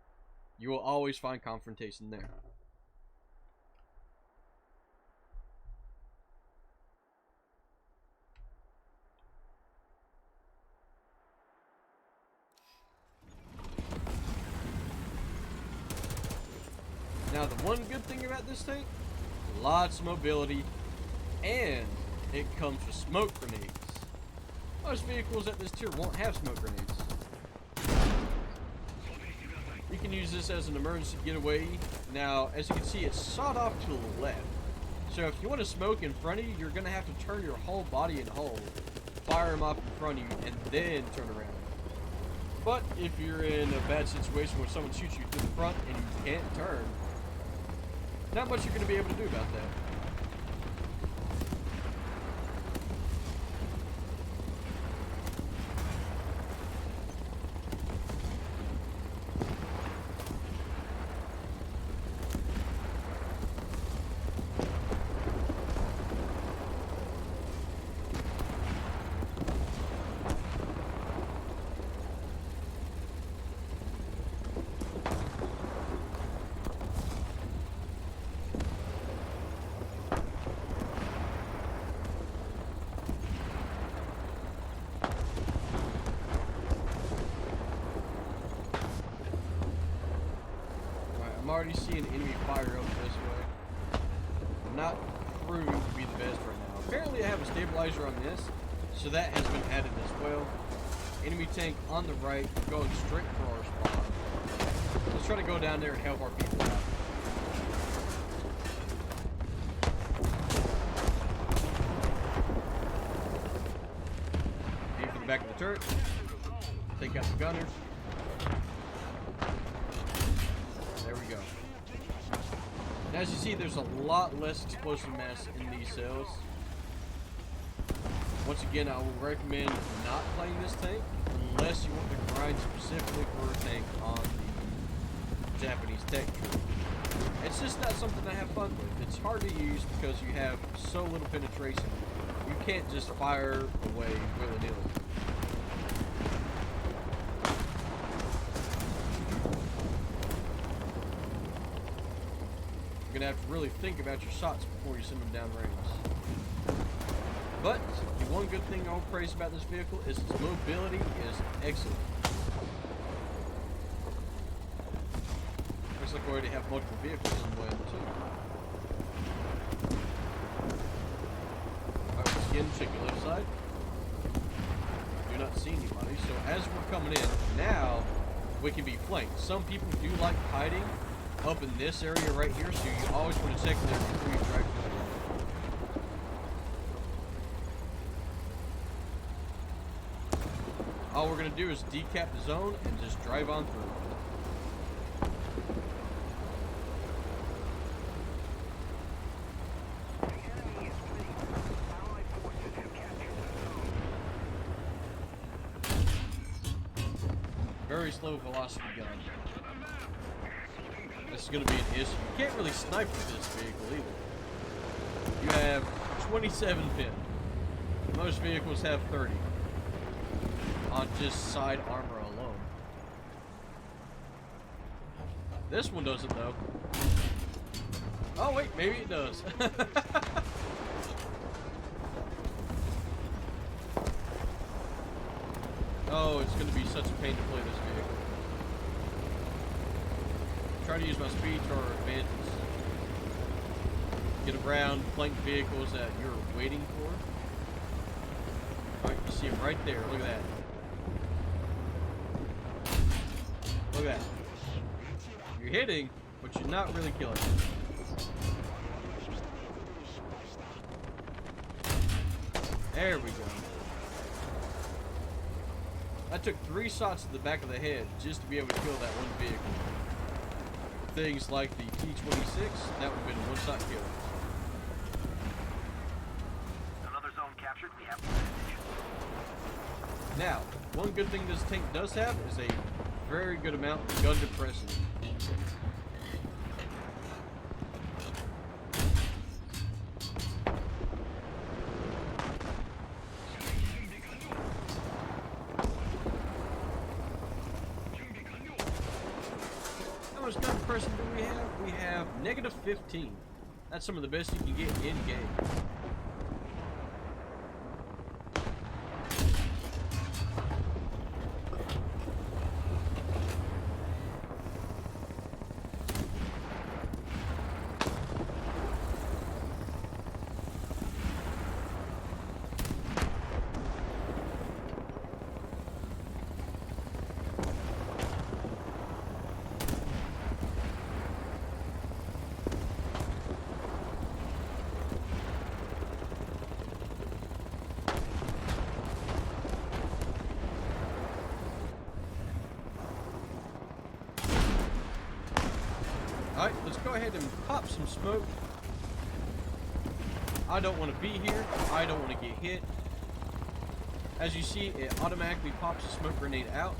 You will always find confrontation there. Now, the one good thing about this tank, lots of mobility, and it comes with smoke grenades. Most vehicles at this tier won't have smoke grenades. You can use this as an emergency getaway. Now, as you can see, it's sawed off to the left. So if you want to smoke in front of you, you're going to have to turn your whole body and hull, fire them off in front of you, and then turn around. But if you're in a bad situation where someone shoots you through the front and you can't turn, not much you're going to be able to do about that. I'm already seeing enemy fire up this way. Not proving to be the best right now. Apparently I have a stabilizer on this, so that has been added as well. Enemy tank on the right, going straight for our spawn. Let's try to go down there and help our people out. Aim for the back of the turret. Take out the gunner. There we go. And as you see, there's a lot less explosive mass in these cells. Once again, I will recommend not playing this tank unless you want to grind specifically for a tank on the Japanese tech tree. It's just not something to have fun with. It's hard to use because you have so little penetration. You can't just fire away willy-nilly. You're gonna have to really think about your shots before you send them down range. But the one good thing I'll praise about this vehicle is its mobility is excellent. Looks like we already have multiple vehicles in the way too. Alright, once again, check your left side. Do not see anybody. So as we're coming in, now we can be flanked. Some people do like hiding up in this area right here, so you always want to check there before you drive through. All we're going to do is decap the zone and just drive on through. Very slow velocity gun. This is going to be an issue. You can't really snipe with this vehicle either. You have 27 pin. Most vehicles have 30. On just side armor alone. This one doesn't though. Oh wait, maybe it does. Oh, it's going to be such a pain to play this vehicle. Try to use my speed to our advantage. Get around flank vehicles that you're waiting for. Alright, you see him right there. Look at that. Look at that. You're hitting, but you're not really killing. There we go. I took 3 shots to the back of the head just to be able to kill that one vehicle. Things like the T-26, that would have been a one-shot kill. Another zone captured. We have advantage. Now, one good thing this tank does have is a very good amount of gun depression. How much gun depression do we have? We have negative 15. That's some of the best you can get in game. Alright, let's go ahead and pop some smoke. I don't want to be here. I don't want to get hit. As you see, it automatically pops a smoke grenade out,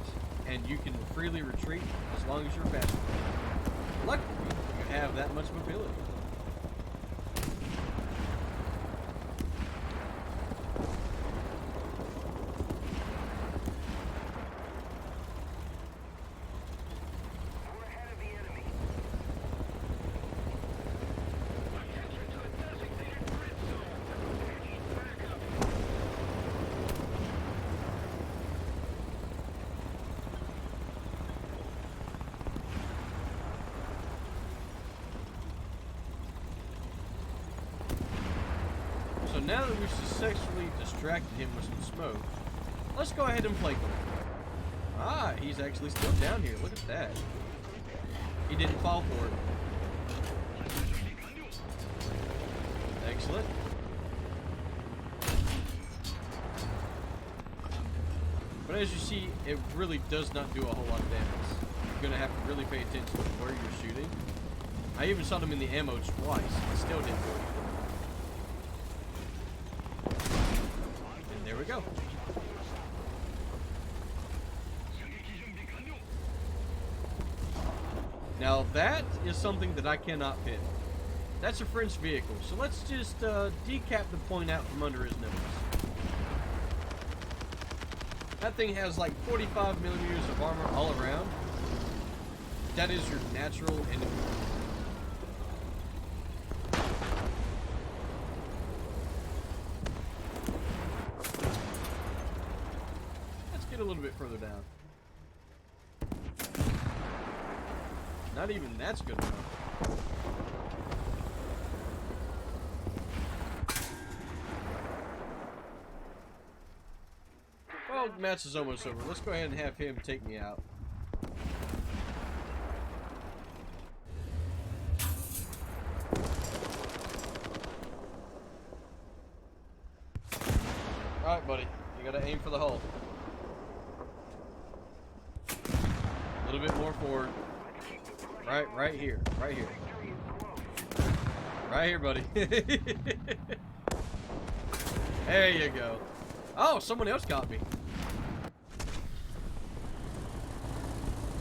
and you can freely retreat as long as you're fast. Luckily, you have that much mobility. So now that we've successfully distracted him with some smoke, let's go ahead and flank him. Ah, he's actually still down here. Look at that. He didn't fall for it. Excellent. But as you see, it really does not do a whole lot of damage. You're going to have to really pay attention to where you're shooting. I even shot him in the ammo twice. It still didn't do anything. And there we go. Now that is something that I cannot pin. That's a French vehicle, so let's just decap the point out from under his nose. That thing has like 45 millimeters of armor all around. That is your natural enemy. Let's get a little bit further down. Not even that's good enough. Well, the match is almost over. Let's go ahead and have him take me out. Alright, buddy. You gotta aim for the hull. A little bit more forward. Right here. Right here. Right here, buddy. There you go. Oh, someone else got me.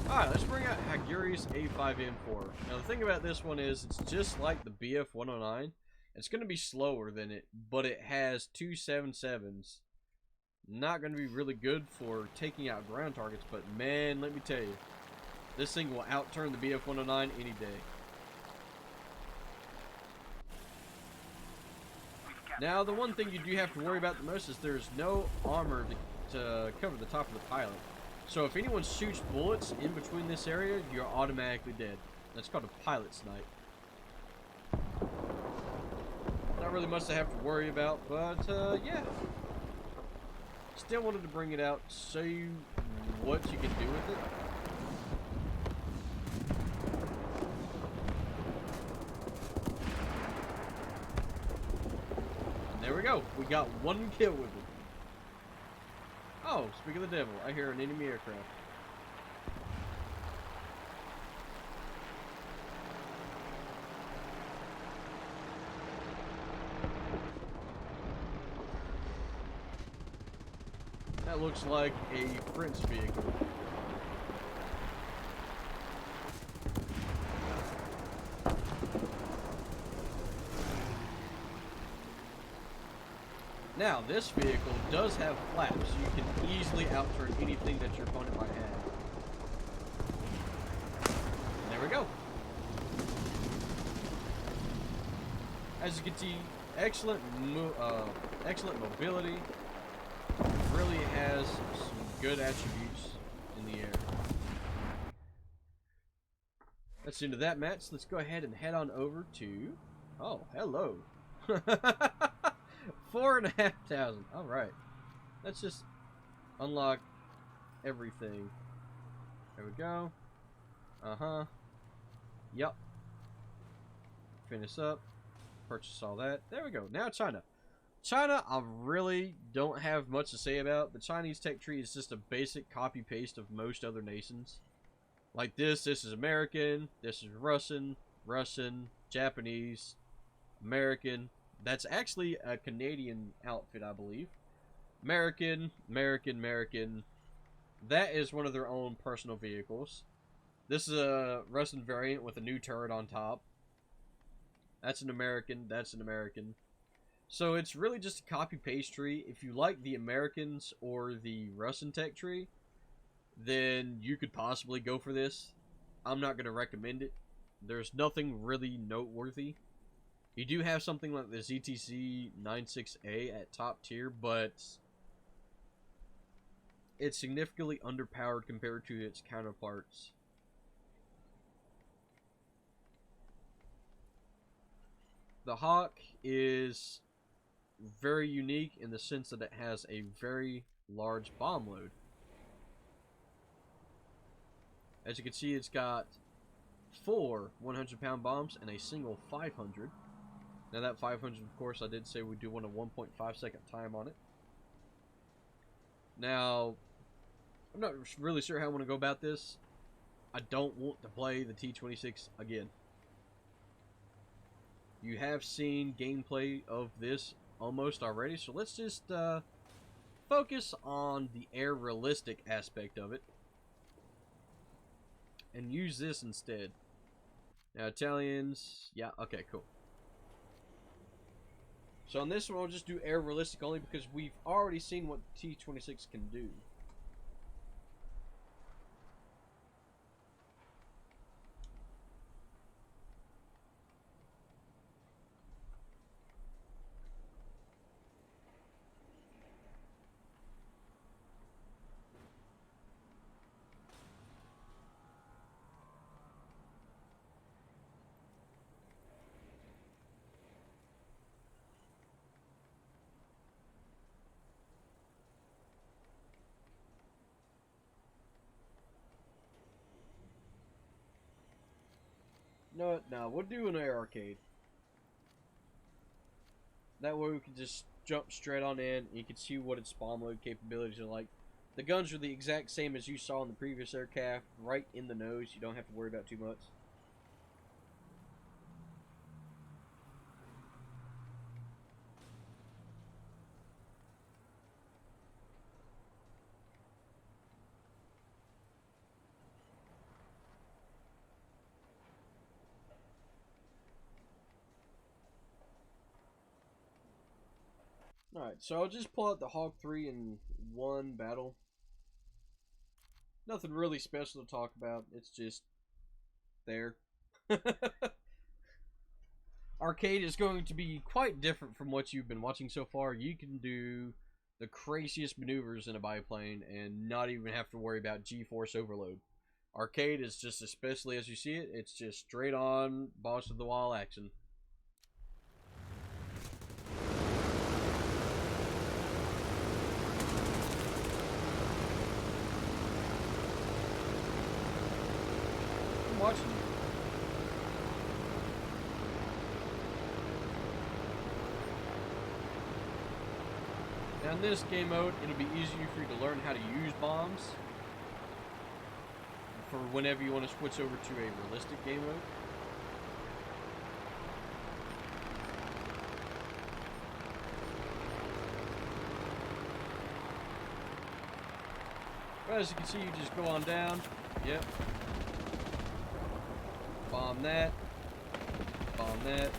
Alright, let's bring out Haguri's A5M4. Now, the thing about this one is, it's just like the BF109. It's going to be slower than it, but it has two 7.7s. Not going to be really good for taking out ground targets, but man, let me tell you, this thing will outturn the BF109 any day. Now, the one thing you do have to worry about the most is there's no armor to cover the top of the pilot. So if anyone shoots bullets in between this area, you're automatically dead. That's called a pilot snipe. Not really much to have to worry about, but yeah. Still wanted to bring it out, show you what you can do with it. And there we go. We got one kill with it. Oh, speak of the devil, I hear an enemy aircraft. That looks like a French vehicle. Now, this vehicle does have flaps, so you can easily outturn anything that your opponent might have. And there we go. As you can see, excellent mobility. Really has some good attributes in the air. That's the end of that match. Let's go ahead and head on over to... Oh, hello. 4,500. Alright. Let's just unlock everything. There we go. Uh-huh. Yep. Finish up. Purchase all that. There we go. Now China. China, I really don't have much to say about. The Chinese tech tree is just a basic copy-paste of most other nations. Like this is American, this is Russian, Japanese, American. That's actually a Canadian outfit, I believe. American. That is one of their own personal vehicles. This is a Russian variant with a new turret on top. That's an American, that's an American. So it's really just a copy-paste tree. If you like the Americans or the Russian tech tree, then you could possibly go for this. I'm not going to recommend it. There's nothing really noteworthy. You do have something like the ZTC 96A at top tier, but it's significantly underpowered compared to its counterparts. The Hawk is very unique in the sense that it has a very large bomb load. As you can see, it's got 4 100-pound bombs and a single 500. Now that 500, of course, I did say we do want a 1.5-second time on it. Now, I'm not really sure how I want to go about this. I don't want to play the T-26 again. You have seen gameplay of this almost already, so let's just focus on the air realistic aspect of it and use this instead. Italians. Yeah, okay, cool. So on this one, we'll just do air realistic only because we've already seen what T-26 can do. No, we'll do an air arcade. That way we can just jump straight on in and you can see what its bomb load capabilities are like. The guns are the exact same as you saw in the previous aircraft, right in the nose. You don't have to worry about too much. Alright, so I'll just pull out the Hawk 3 in one battle. Nothing really special to talk about. It's just there. Arcade is going to be quite different from what you've been watching so far. You can do the craziest maneuvers in a biplane and not even have to worry about G-force overload. Arcade is just, especially as you see it, it's just straight on boss of the wall action. I'm watching you. Now in this game mode, it'll be easier for you to learn how to use bombs for whenever you want to switch over to a realistic game mode. Well, as you can see, you just go on down. Yep. Bomb that. Bomb that.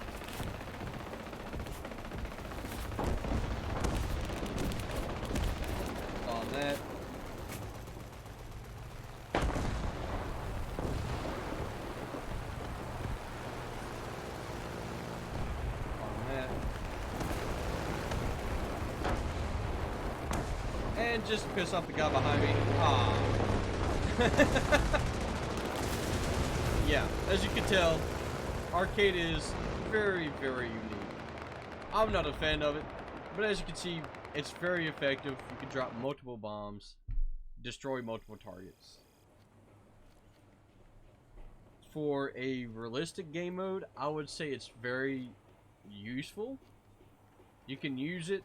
Bomb that. Bomb that. And just to piss off the guy behind me. Ah. Yeah, as you can tell, arcade is very, very unique. I'm not a fan of it, but as you can see, it's very effective. You can drop multiple bombs, destroy multiple targets. For a realistic game mode, I would say it's very useful. You can use it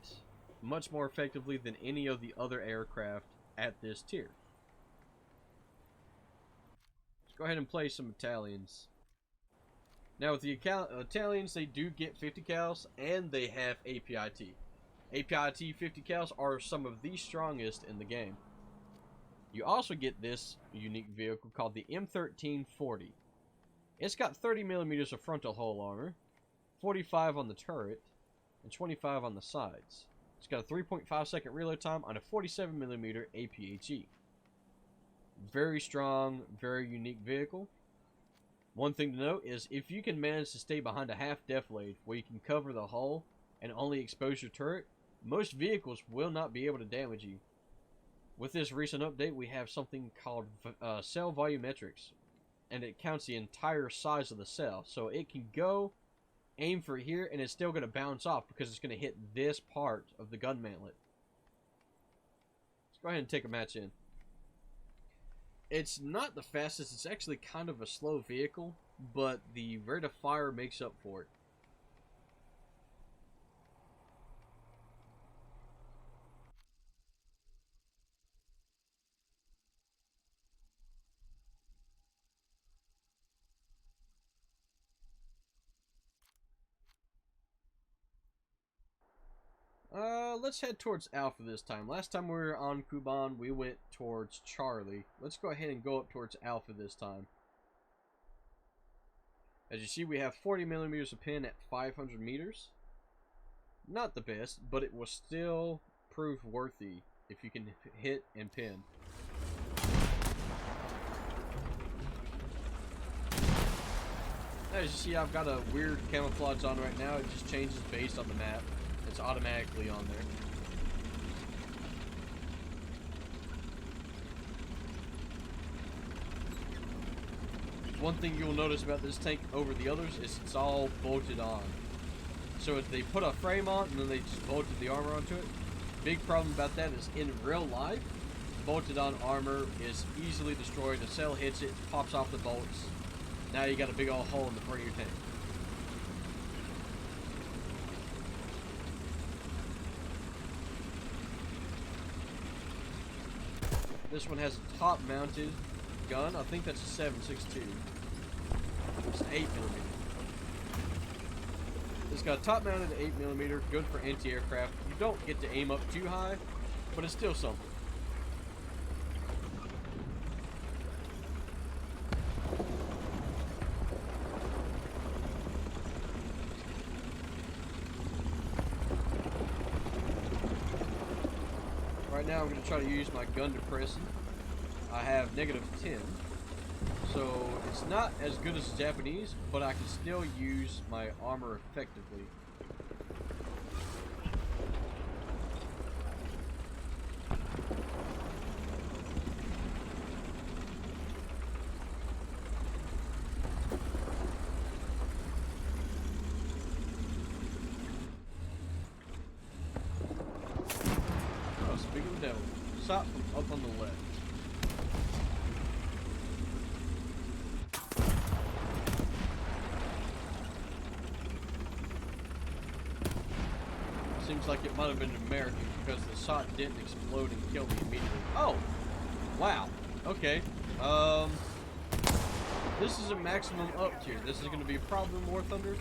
much more effectively than any of the other aircraft at this tier. Let's go ahead and play some Italians. Now with the Italians, they do get 50 cals and they have APIT. APIT 50 cals are some of the strongest in the game. You also get this unique vehicle called the M1340. It's got 30mm of frontal hull armor, 45 on the turret, and 25 on the sides. It's got a 3.5 second reload time on a 47mm APHE. Very strong, very unique vehicle. One thing to note is if you can manage to stay behind a half deflate where you can cover the hull and only expose your turret, most vehicles will not be able to damage you. With this recent update, we have something called cell volumetrics, and it counts the entire size of the cell. So it can go, aim for here, and it's still going to bounce off because it's going to hit this part of the gun mantlet. Let's go ahead and take a match in. It's not the fastest, it's actually kind of a slow vehicle, but the rate of fire makes up for it. Let's head towards Alpha this time. Last time we were on Kuban, we went towards Charlie. Let's go ahead and go up towards Alpha this time. As you see, we have 40 millimeters of pin at 500 meters. Not the best, but it was still proof worthy if you can hit and pin. As you see, I've got a weird camouflage on right now. It just changes based on the map. It's automatically on there. One thing you'll notice about this tank over the others is it's all bolted on. So if they put a frame on and then they just bolted the armor onto it, big problem about that is in real life, bolted on armor is easily destroyed. A cell hits it, pops off the bolts. Now you got a big old hole in the front of your tank. This one has a top mounted gun. I think that's a 7.62. It's 8mm. It's got a top mounted 8mm, good for anti-aircraft. You don't get to aim up too high, but it's still something. Right now I'm going to try to use my gun depressant. I have -10. So it's not as good as the Japanese, but I can still use my armor effectively. Oh, speaking of the devil, shot from up on the left. Seems like it might have been American because the shot didn't explode and kill me immediately. Oh! Wow. Okay. This is a maximum up tier. This is going to be a problem in War Thunder.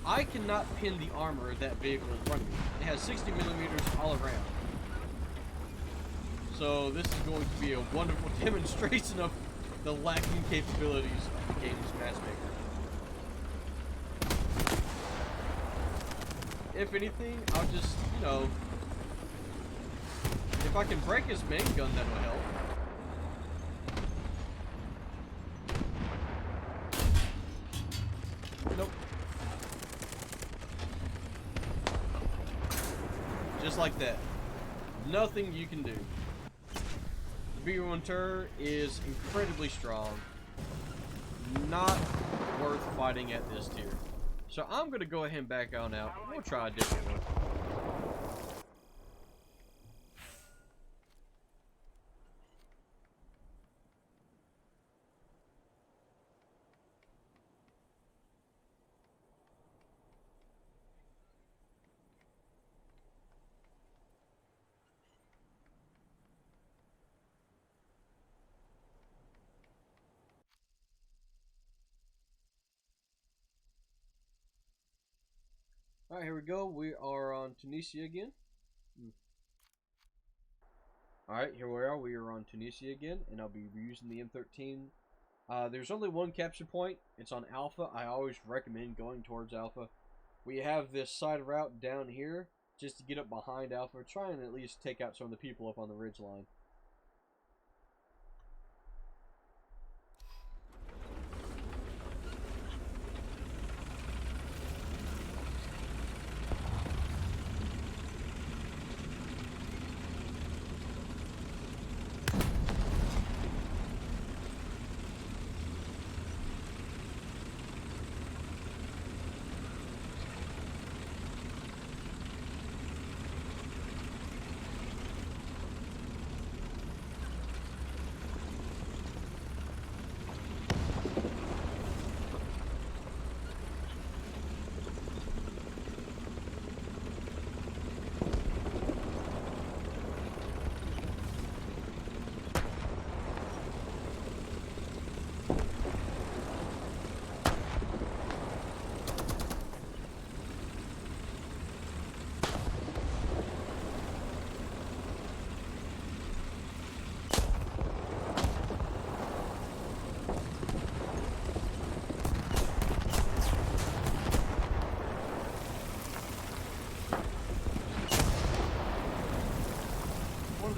I cannot pin the armor of that vehicle in front of me. It has 60mm all around. So this is going to be a wonderful demonstration of the lacking capabilities of the game's matchmaker. If anything, I'll just, you know, if I can break his main gun, that'll help. Nope. Just like that. Nothing you can do. The B1 Tur is incredibly strong. Not worth fighting at this tier. So I'm going to go ahead and back on out. We'll try a different one. Alright, here we go. We are on Tunisia again. Alright, here we are. We are on Tunisia again, and I'll be using the M13. There's only one capture point. It's on Alpha. I always recommend going towards Alpha. We have this side route down here, just to get up behind Alpha. Try and at least take out some of the people up on the ridge line.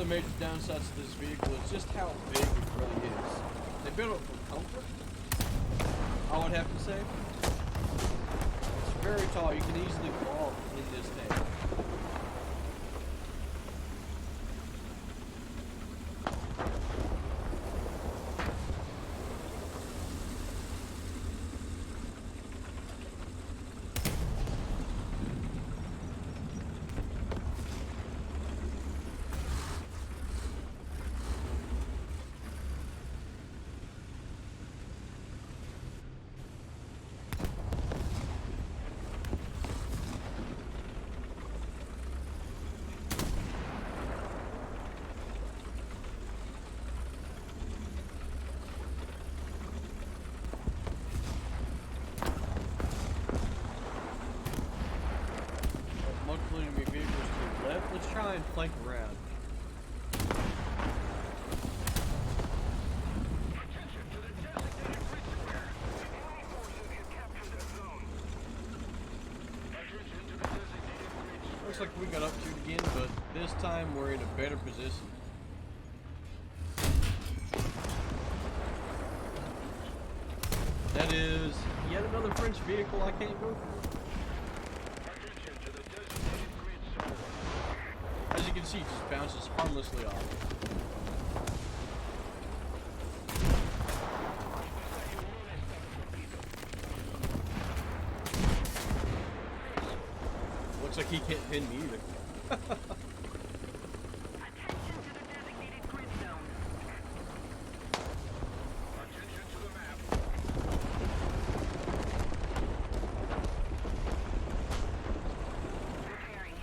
the major downsides to this vehicle is just how big it really is. They built it for comfort, I would have to say. It's very tall. You can easily walk in this thing. Let's try and flank around. Attention to the designated grid square. Enemy forces have captured that zone. Attention to the designated grid square. Looks like we got up to it again, but this time we're in a better position. That is yet another French vehicle I can't go for. Attention to the designated grid zone. As you can see, it just bounces harmlessly off. Looks like he can't pin me either. Attention to the designated grid zone. Attention to the map. Repairing.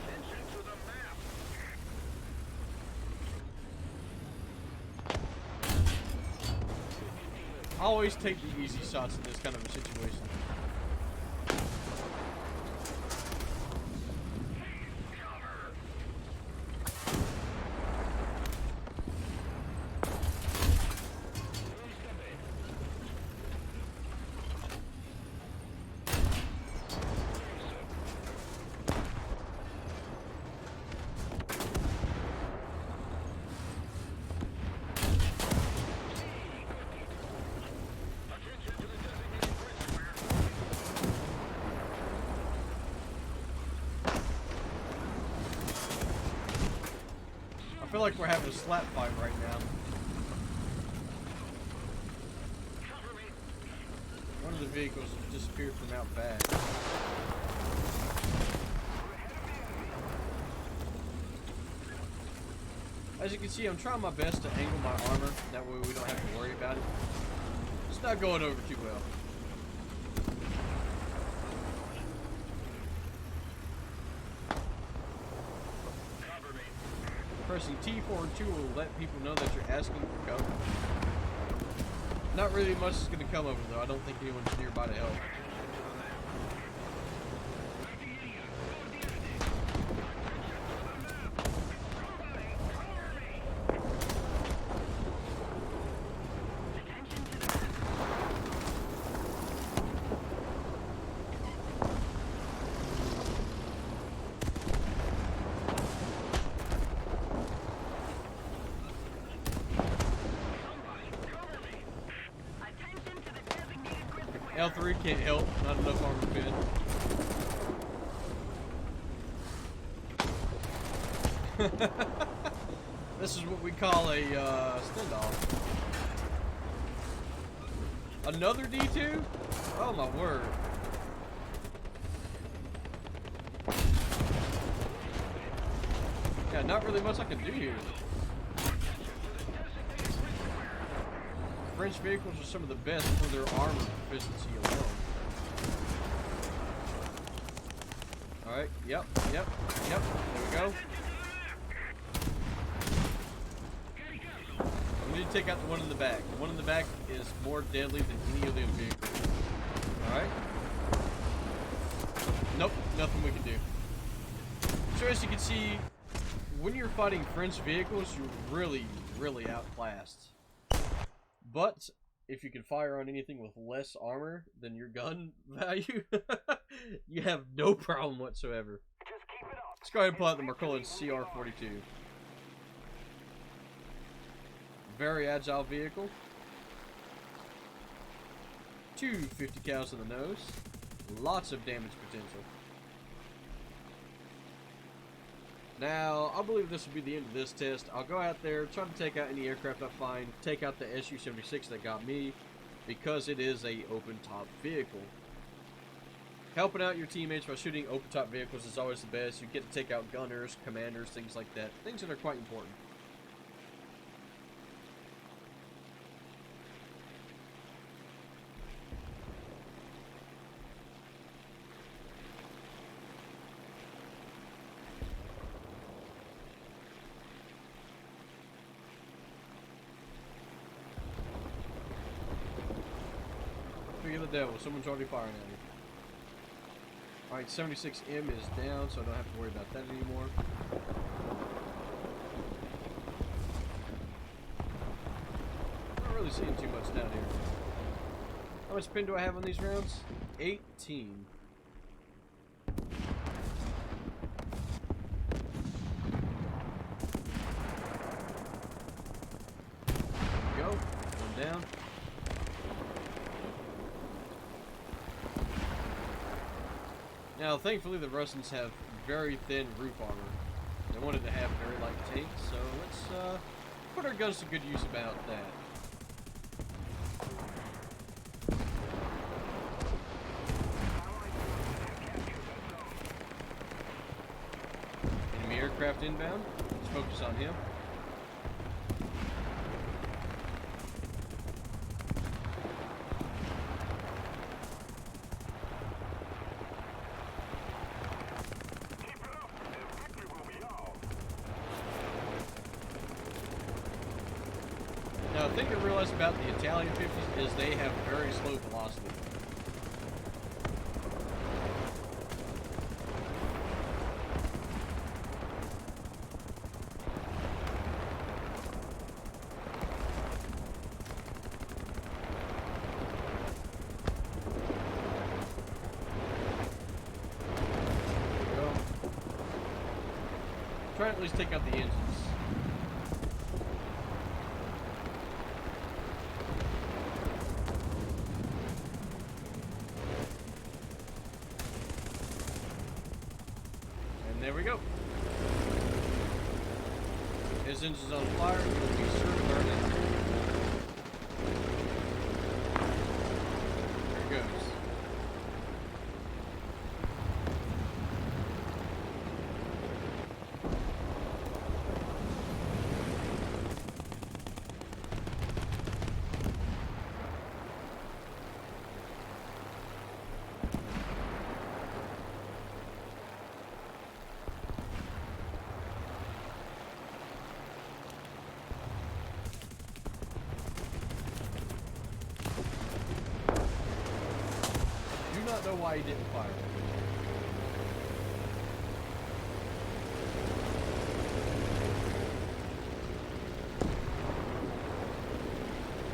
Attention to the map. I always take the easy shots in this kind of a situation. Attention to the designated grid square. I feel like we're having a slap fight right now. Cover me. One of the vehicles has disappeared from out back. As you can see, I'm trying my best to angle my armor. That way we don't have to worry about it. It's not going over too well. Cover me. Pressing T4 and 2 will let people know that you're asking for cover. Not really much is going to come over though. I don't think anyone's nearby to help. Attention to the map. Attention to the designated grid square. L3 can't help. Not enough armor fit. This is what we call a standoff. Another D2? Oh my word. Yeah, not really much I can do here. French vehicles are some of the best for their armor proficiency alone. Alright, yep. There we go. We need to take out the one in the back. The one in the back is more deadly than any of them vehicles. Alright. Nope, nothing we can do. So as you can see, when you're fighting French vehicles, you're really outclassed. But if you can fire on anything with less armor than your gun value, you have no problem whatsoever. Just keep it up. Let's go ahead and pull out the Merculin CR-42. Very agile vehicle. 250 cals in the nose. Lots of damage potential. Now, I believe this will be the end of this test. I'll go out there, try to take out any aircraft I find, take out the Su-76 that got me, because it is a open-top vehicle. Helping out your teammates by shooting open-top vehicles is always the best. You get to take out gunners, commanders, things like that. Things that are quite important. Figure the devil, someone's already firing at me. Alright, 76M is down, so I don't have to worry about that anymore. Not really seeing too much down here. How much spin do I have on these rounds? 18. There we go. One down. Now, thankfully, the Russians have very thin roof armor. They wanted to have very light tanks, so let's put our guns to good use about that. Enemy aircraft inbound. Let's focus on him. Now, the thing to realize about the Italian 50s is they have very slow velocity. There we go. Try to at least take out the engines. There we go. His engine's on fire. You'll be sure to burn it. There it goes. I do not know why he didn't fire.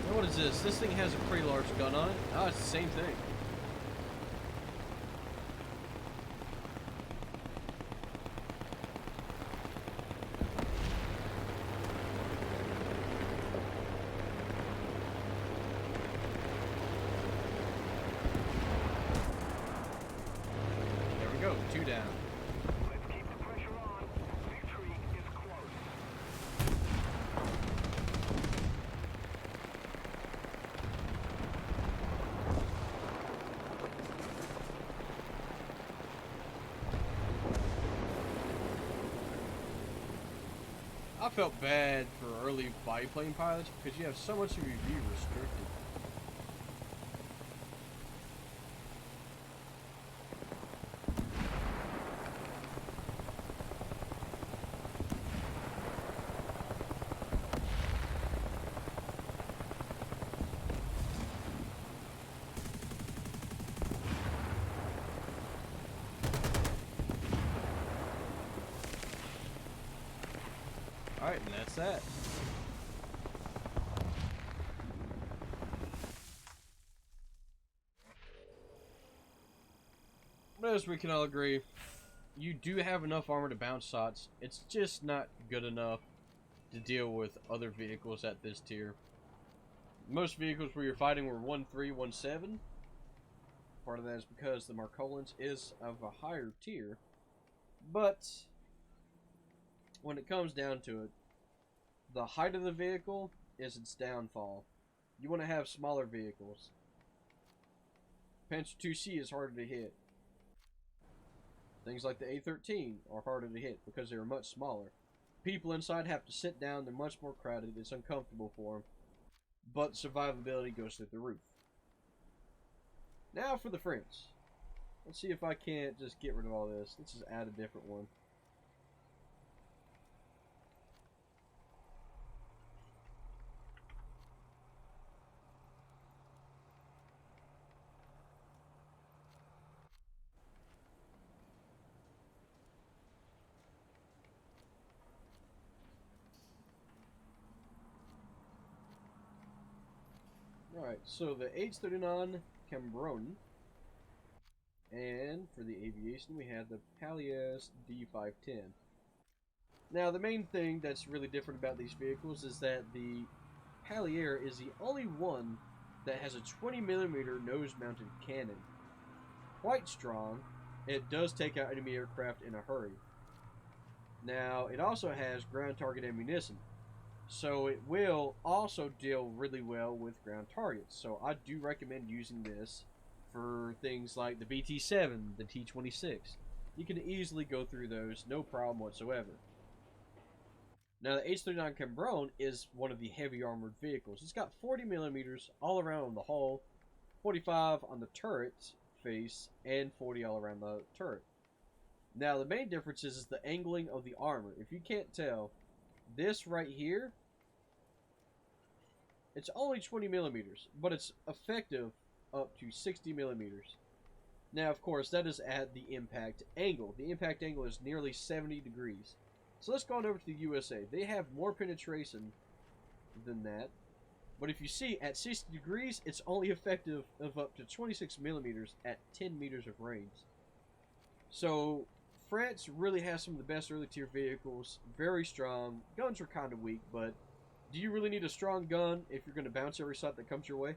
Now what is this? This thing has a pretty large gun on it. Oh, it's the same thing. Go, 2 down. Let's keep the pressure on. Victory is close. I felt bad for early biplane pilots because you have so much of your view restricted. Alright, and that's that. But as we can all agree, you do have enough armor to bounce shots. It's just not good enough to deal with other vehicles at this tier. Most vehicles where you're fighting were 1-3, 1-7. Part of that is because the Marcolins is of a higher tier. But when it comes down to it, the height of the vehicle is its downfall. You want to have smaller vehicles. Panzer IIc is harder to hit. Things like the A13 are harder to hit because they're much smaller. People inside have to sit down, they're much more crowded, it's uncomfortable for them. But survivability goes through the roof. Now for the French. Let's see if I can't just get rid of all this. Let's just add a different one. Alright, so the H-39 Cambronne. And for the aviation, we had the Pallias D510. Now, the main thing that's really different about these vehicles is that the Pallier is the only one that has a 20mm nose-mounted cannon. Quite strong. It does take out enemy aircraft in a hurry. Now, it also has ground target ammunition. So it will also deal really well with ground targets. So I do recommend using this for things like the BT-7, the T-26. You can easily go through those, no problem whatsoever. Now the H-39 Cambronne is one of the heavy armored vehicles. It's got 40mm all around on the hull, 45 on the turret face, and 40 all around the turret. Now the main difference is the angling of the armor. If you can't tell, this right here, it's only 20mm, but it's effective up to 60mm. Now, of course, that is at the impact angle. The impact angle is nearly 70 degrees. So let's go on over to the USA. They have more penetration than that. But if you see, at 60 degrees, it's only effective of up to 26mm at 10 meters of range. So France really has some of the best early tier vehicles. Very strong. Guns are kind of weak, but do you really need a strong gun if you're going to bounce every shot that comes your way?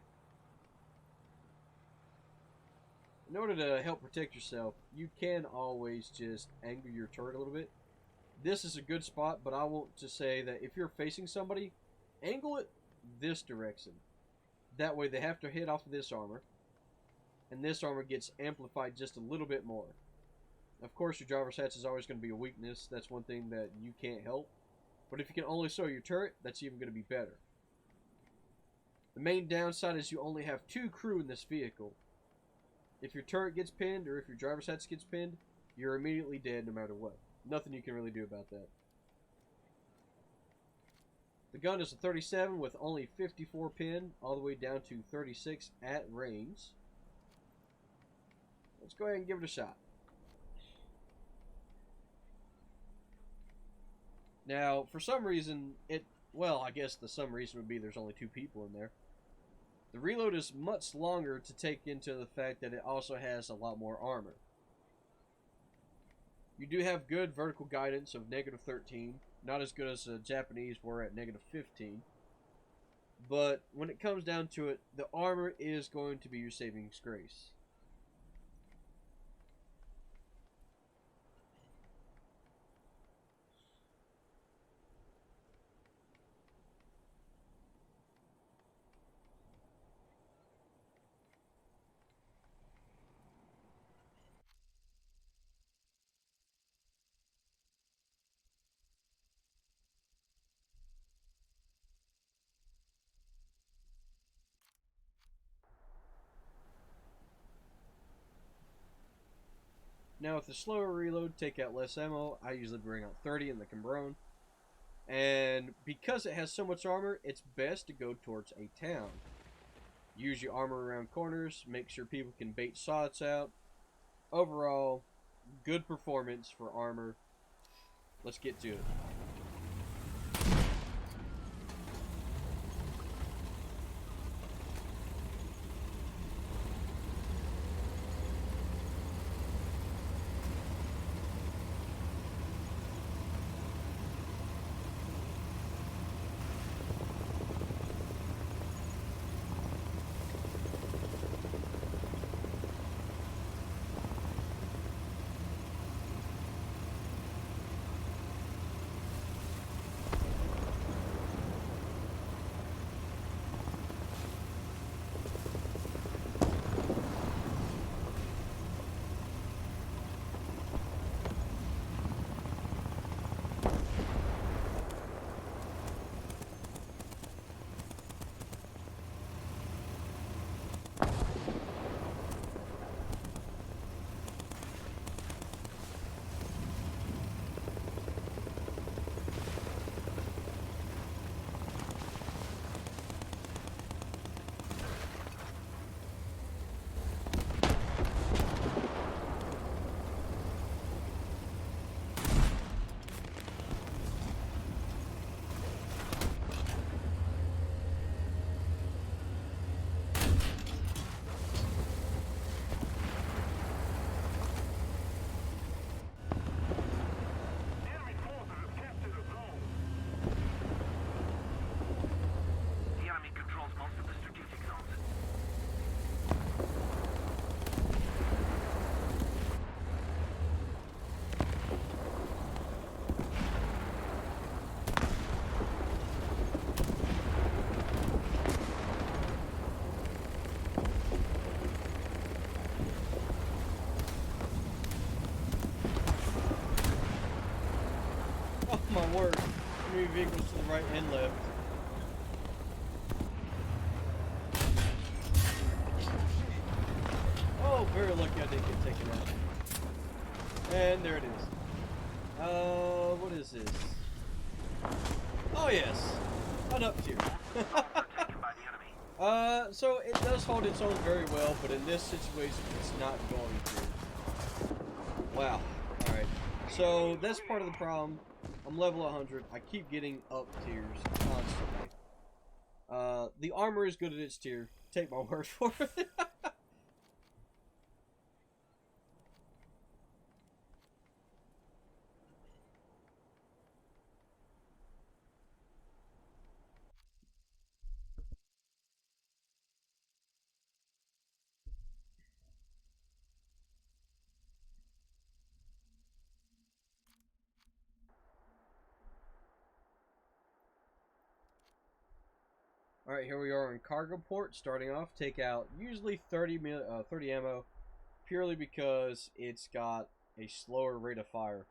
In order to help protect yourself, you can always just angle your turret a little bit. This is a good spot, but I want to say that if you're facing somebody, angle it this direction. That way they have to hit off of this armor, and this armor gets amplified just a little bit more. Of course, your driver's hatch is always going to be a weakness. That's one thing that you can't help. But if you can only show your turret, that's even going to be better. The main downside is you only have 2 crew in this vehicle. If your turret gets pinned, or if your driver's hatch gets pinned, you're immediately dead no matter what. Nothing you can really do about that. The gun is a 37 with only 54 pin, all the way down to 36 at range. Let's go ahead and give it a shot. Now, for some reason, well, I guess the some reason would be there's only 2 people in there. The reload is much longer to take into the fact that it also has a lot more armor. You do have good vertical guidance of -13. Not as good as the Japanese were at -15. But when it comes down to it, the armor is going to be your saving grace. Now, with the slower reload, take out less ammo. I usually bring out 30 in the Cambronne. And because it has so much armor, it's best to go towards a town. Use your armor around corners. Make sure people can bait shots out. Overall, good performance for armor. Let's get to it. work. Enemy vehicles to the right and left. Oh, very lucky I didn't get taken out. And there it is. What is this? Oh yes, an up tier. So it does hold its own very well, but in this situation, it's not going to. Wow. All right. So that's part of the problem. I'm level 100. I keep getting up tiers constantly. The armor is good at its tier. Take my word for it. Alright, here we are in cargo port. Starting off, take out usually 30 ammo, purely because it's got a slower rate of fire.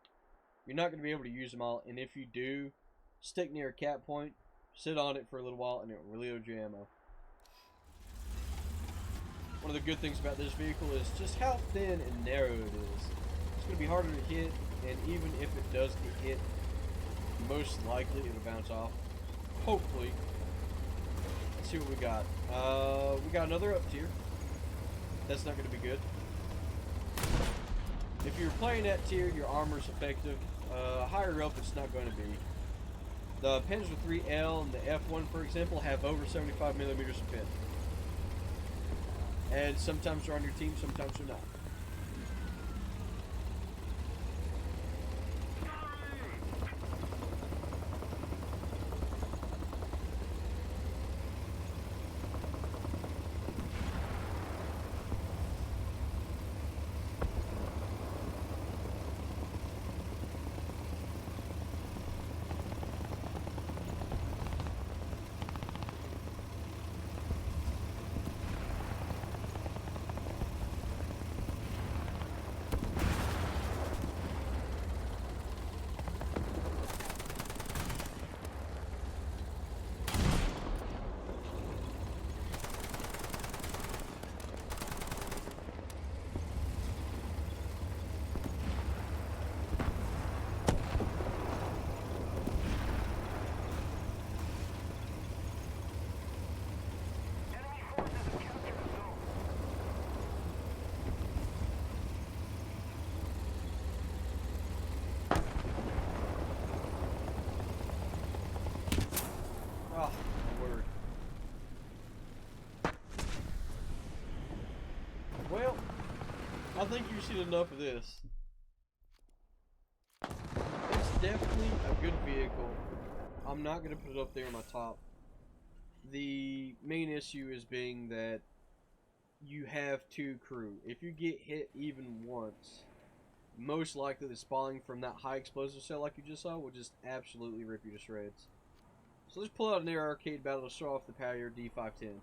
You're not going to be able to use them all, and if you do, stick near a cap point, sit on it for a little while, and it will reload your ammo. One of the good things about this vehicle is just how thin and narrow it is. It's going to be harder to hit, and even if it does get hit, most likely it'll bounce off. Hopefully. Let's see what we got. We got another up tier. That's not going to be good. If you're playing that tier, your armor's effective. Higher up, it's not going to be. The Panzer 3L and the F1, for example, have over 75 millimeters of pin. And sometimes they're on your team, sometimes they're not. Oh, my word. Well, I think you've seen enough of this. It's definitely a good vehicle. I'm not going to put it up there in my top. The main issue is being that you have two crew. If you get hit even once, most likely the spawning from that high explosive cell like you just saw will just absolutely rip you to shreds. So let's pull out an air arcade battle to show off the power of your D510.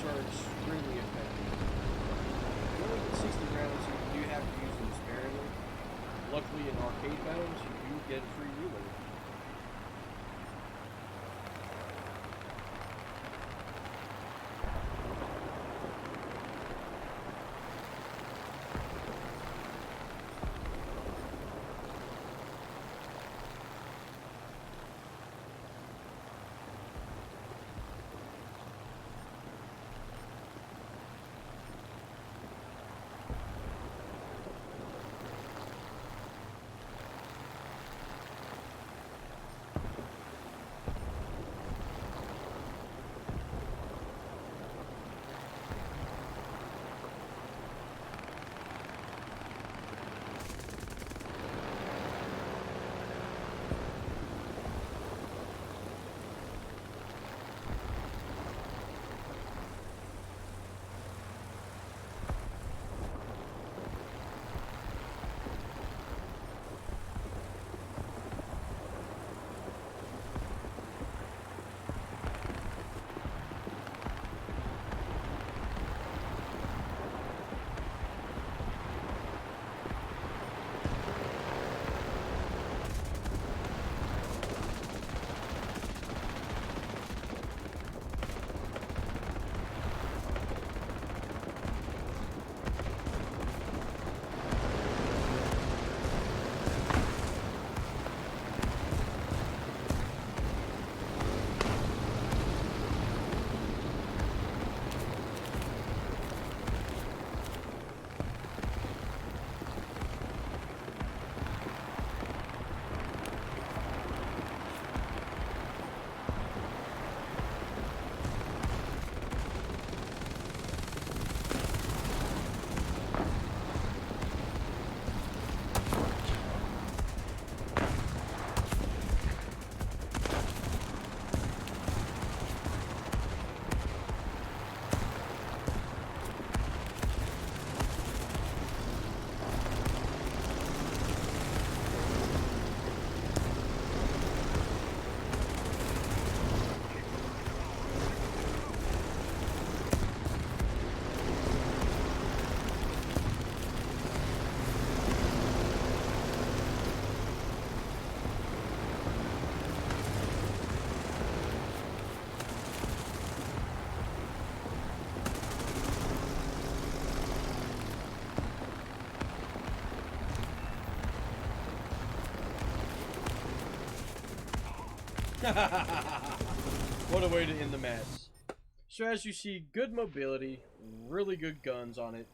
are extremely effective. You only get 60 rounds, so you do have to use them sparingly. Luckily, in arcade battles, you do get a free reload. What a way to end the match. So as you see, good mobility, really good guns on it.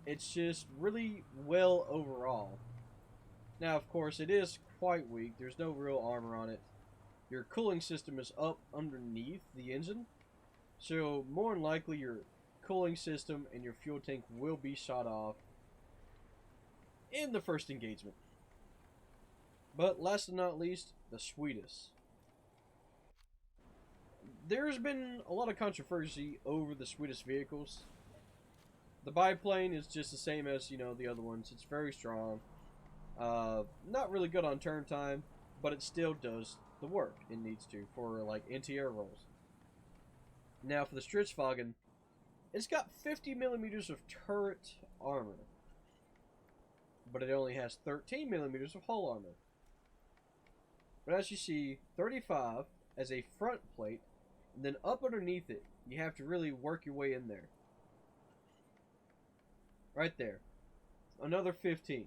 It's just really well overall. Now, of course, it is quite weak. There's no real armor on it. Your cooling system is up underneath the engine. So more than likely your cooling system and your fuel tank will be shot off in the first engagement. But last but not least, the sweetest. There's been a lot of controversy over the sweetest vehicles. The biplane is just the same as, the other ones. It's very strong. Not really good on turn time, but it still does the work it needs to for like anti-air rolls. Now for the Stridsvagen, it's got 50 millimeters of turret armor, but it only has 13 millimeters of hull armor. But as you see, 35 as a front plate, and then up underneath it, you have to really work your way in there. Right there. Another 15.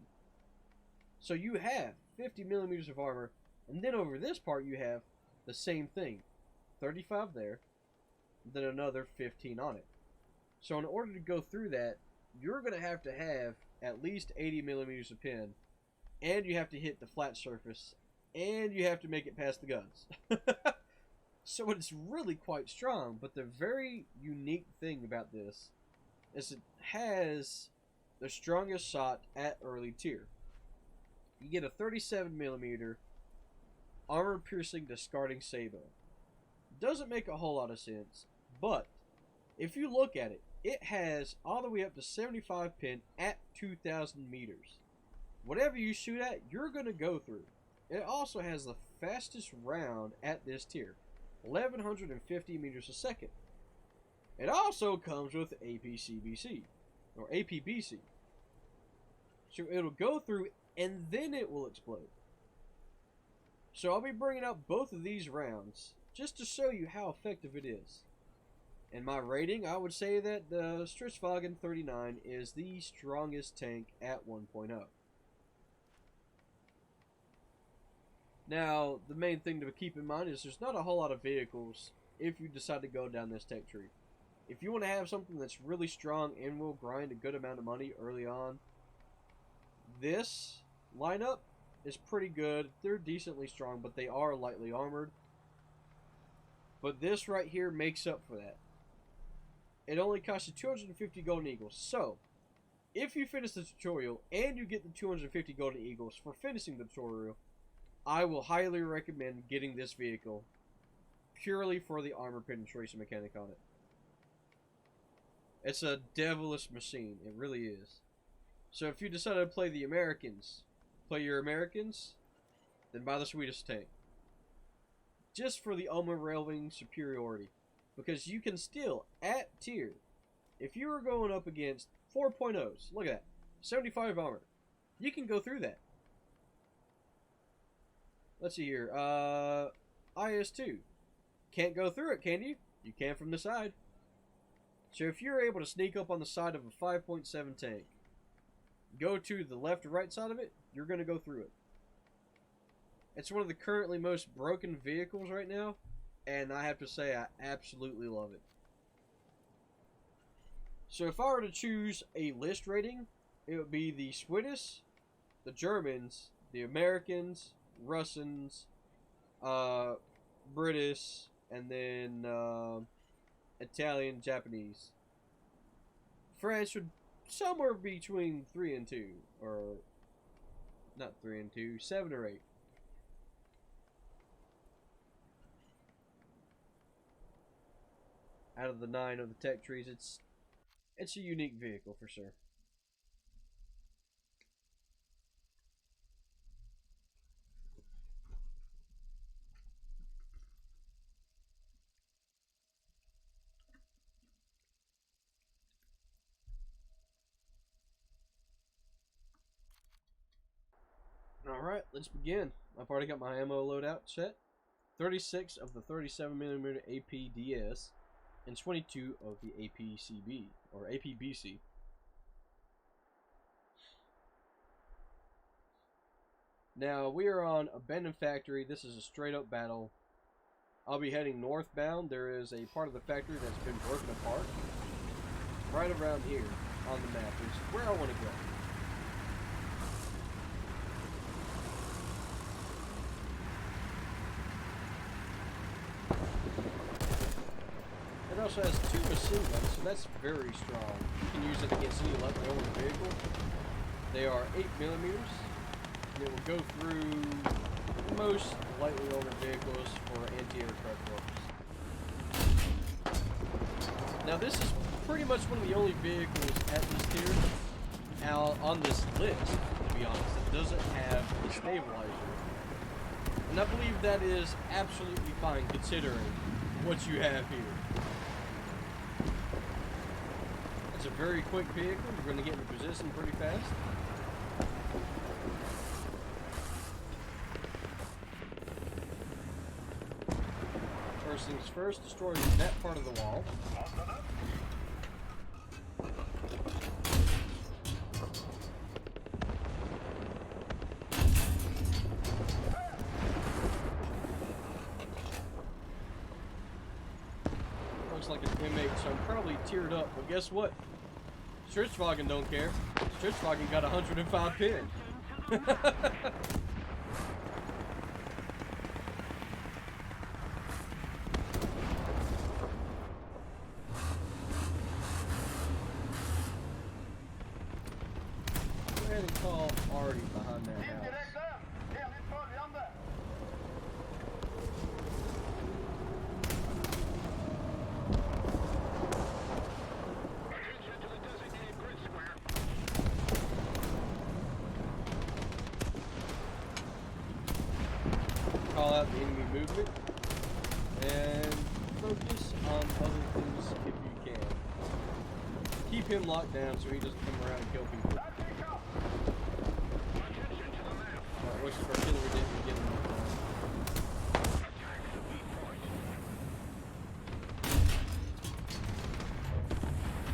So you have 50 millimeters of armor, and then over this part you have the same thing. 35 there, and then another 15 on it. So in order to go through that, you're going to have at least 80 millimeters of pin, and you have to hit the flat surface, and you have to make it past the guns. So it's really quite strong, but the very unique thing about this is it has the strongest shot at early tier. You get a 37 millimeter armor piercing discarding sabot. Doesn't make a whole lot of sense, but if you look at it, it has all the way up to 75 pin at 2,000 meters. Whatever you shoot at, you're going to go through. It also has the fastest round at this tier, 1,150 meters a second. It also comes with APCBC, or APBC. So it'll go through and then it will explode. So I'll be bringing out both of these rounds just to show you how effective it is. In my rating, I would say that the Stridsvagn 39 is the strongest tank at 1.0. Now, the main thing to keep in mind is there's not a whole lot of vehicles if you decide to go down this tech tree. If you want to have something that's really strong and will grind a good amount of money early on, this lineup is pretty good. They're decently strong, but they are lightly armored. But this right here makes up for that. It only costs you 250 golden eagles. So, if you finish the tutorial and you get the 250 golden eagles for finishing the tutorial, I will highly recommend getting this vehicle purely for the armor penetration mechanic on it. It's a devilish machine. It really is. So if you decide to play the Americans, play your Americans, then buy the Swedish tank. Just for the overwhelming superiority. Because you can still, at tier, if you were going up against 4.0s, look at that, 75 armor, you can go through that. Let's see here, IS-2, can't go through it, can you? You can from the side. So if you're able to sneak up on the side of a 5.7 tank, go to the left or right side of it, you're going to go through it. It's one of the currently most broken vehicles right now. And I have to say, I absolutely love it. So if I were to choose a list rating, it would be the Swedish, the Germans, the Americans, Russians, British, and then Italian, Japanese. France would somewhere between 3 and 2, or not 3 and 2, 7 or 8. Out of the 9 of the tech trees, it's a unique vehicle for sure. Alright, let's begin. I've already got my ammo loadout set. 36 of the 37mm APDS and 22 of the APCB, or APBC. Now, we are on Abandoned Factory. This is a straight-up battle. I'll be heading northbound. There is a part of the factory that's been broken apart. Right around here on the map is where I want to go. It also has 2 machine guns, so that's very strong. You can use it against any lightly armored vehicle. They are 8mm. And it will go through most lightly armored vehicles for anti-aircraft purposes. Now this is pretty much one of the only vehicles at this tier, now on this list, to be honest, that doesn't have a stabilizer. And I believe that is absolutely fine considering what you have here. It's a very quick vehicle. You're going to get into position pretty fast. First things first, destroy that part of the wall. Looks like an M8, so I'm probably tiered up, but guess what? Stridsvagn don't care. Stridsvagn got 105 pin. Go ahead and call Artie behind that house. Call out the enemy movement and focus on other things if you keep him locked down so he doesn't come around and kill people. Alright, what's our artillery didn't get him.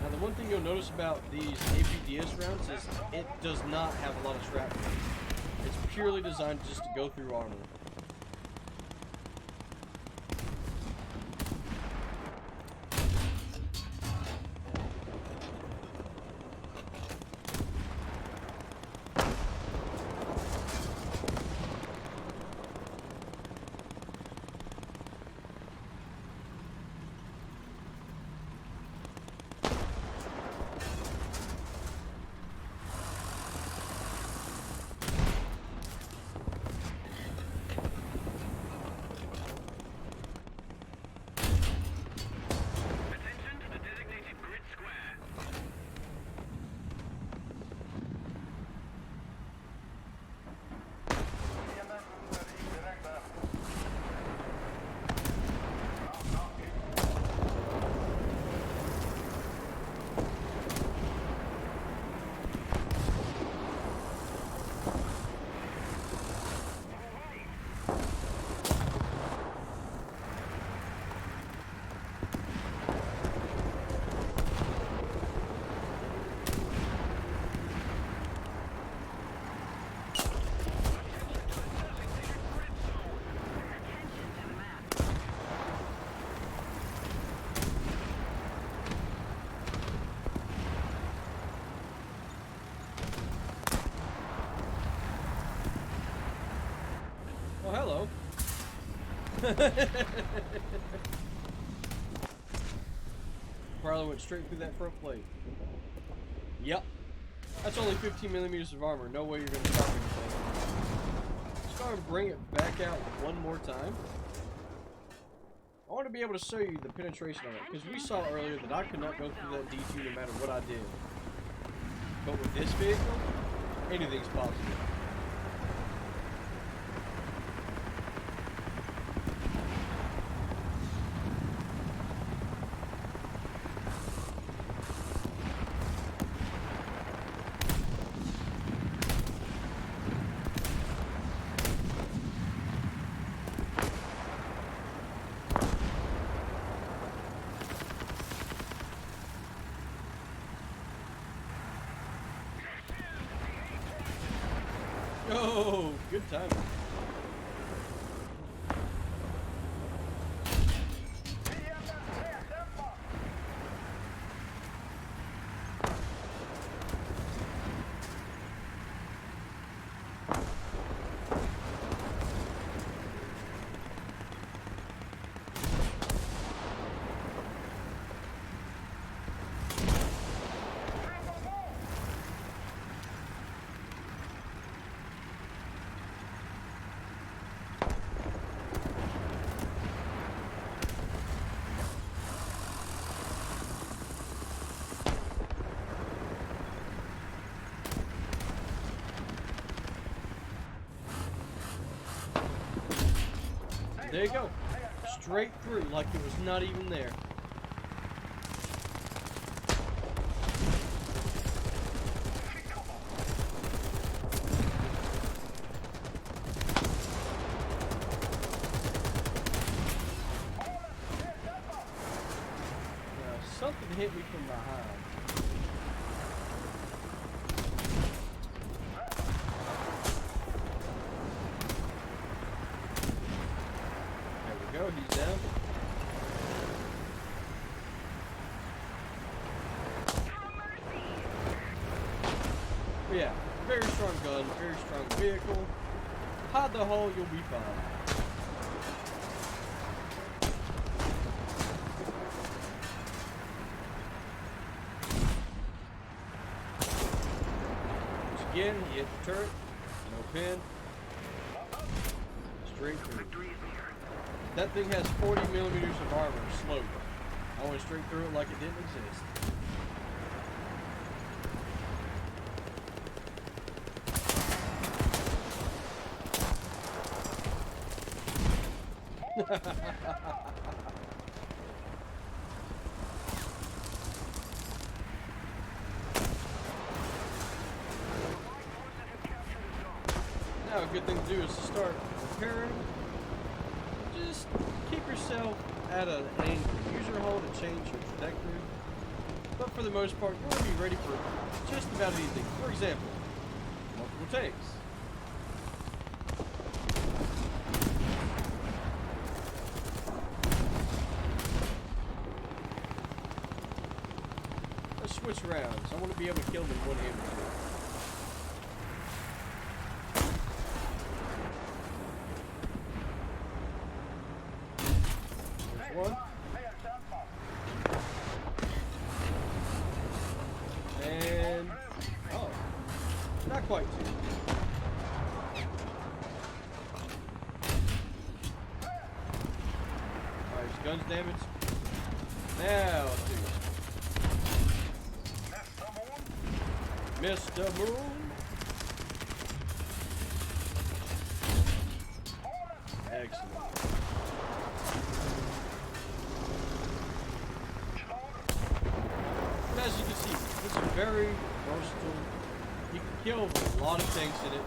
Now, the one thing you'll notice about these APDS rounds is it does not have a lot of shrapnel. It's purely designed just to go through armor. Oh, hello. Probably went straight through that front plate. Yep. That's only 15 millimeters of armor. No way you're going to stop anything. Let's go ahead and bring it back out one more time. I want to be able to show you the penetration on it, because we saw earlier that I could not go through that D2 no matter what I did. But with this vehicle, anything's possible. Oh, good timing. There you go. Straight through like it was not even there. Something hit me from behind. He's down. But yeah, very strong gun, very strong vehicle. Hide the hole, you'll be fine. Once again, he hit the turret, no pin, straight through. That thing has 40 millimeters of armor, sloped. I went straight through it like it didn't exist. good thing to do is to start repairing. Just keep yourself at an angle. Use your hull to change your trajectory. But for the most part, you'll be ready for just about anything. For example, multiple tanks. Let's switch rounds. I want to be able to kill them in one hit or two. One. And oh, not quite two. Alright, his gun's damaged. Now two. Mr. Moon. Excellent. As you can see, this is very versatile. You can kill a lot of things in it.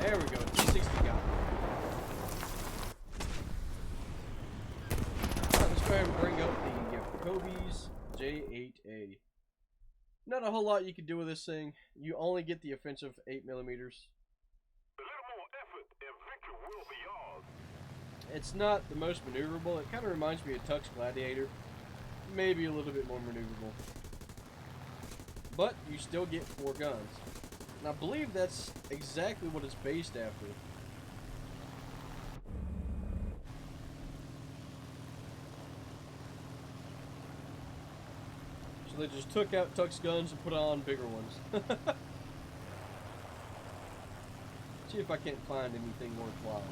There we go, 260 got. Alright, let's go ahead and bring up the Kobe's J8A. Not a whole lot you can do with this thing. You only get the offensive 8mm. A little more effort and victory will be yours. It's not the most maneuverable. It kind of reminds me of Tuck's Gladiator. Maybe a little bit more maneuverable. But you still get 4 guns. And I believe that's exactly what it's based after. So they just took out Tuck's guns and put on bigger ones. See if I can't find anything worthwhile.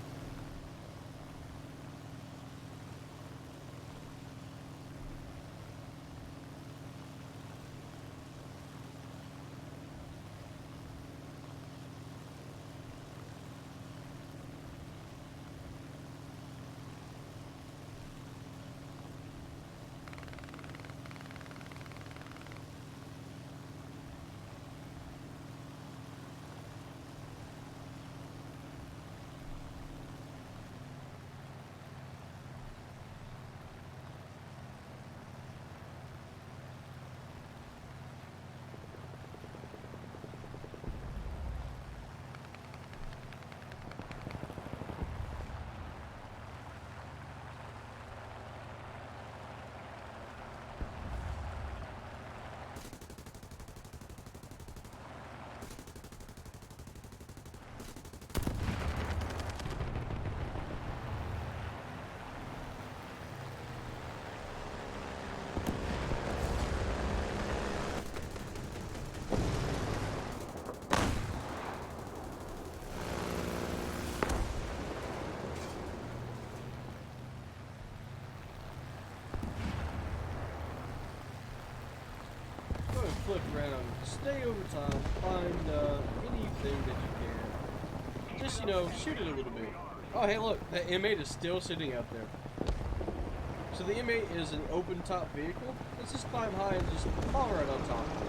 Flip around, stay over time, find anything that you can. Just, you know, shoot it a little bit. Oh, hey, look, that M8 is still sitting out there. So the M8 is an open top vehicle. Let's just climb high and just fall right on top of it.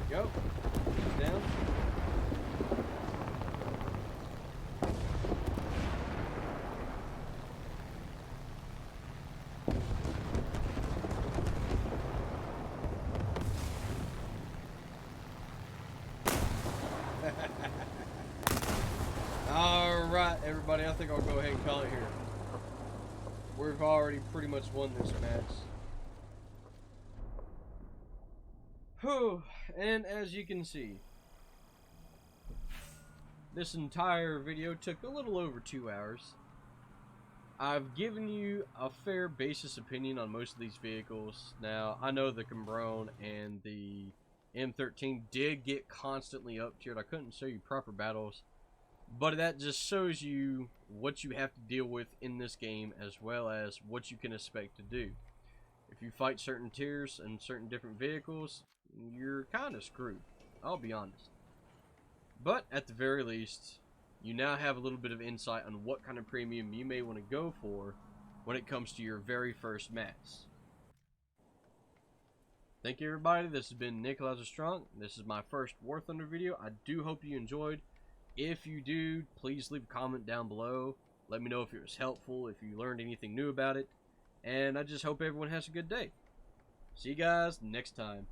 Go. He's down. Alright, everybody, I think I'll go ahead and call it here. We've already pretty much won this match. Whew, and as you can see, this entire video took a little over 2 hours. I've given you a fair basis opinion on most of these vehicles. Now, I know the Cambron and the M13 did get constantly up-tiered. I couldn't show you proper battles But that just shows you what you have to deal with in this game, as well as what you can expect to do. If you fight certain tiers and certain different vehicles, you're kind of screwed. I'll be honest. But at the very least, you now have a little bit of insight on what kind of premium you may want to go for when it comes to your very first mass. Thank you, everybody. This has been Nicholas Strong. This is my first War Thunder video. I do hope you enjoyed. If you do, please leave a comment down below. Let me know if it was helpful, if you learned anything new about it. And I just hope everyone has a good day. See you guys next time.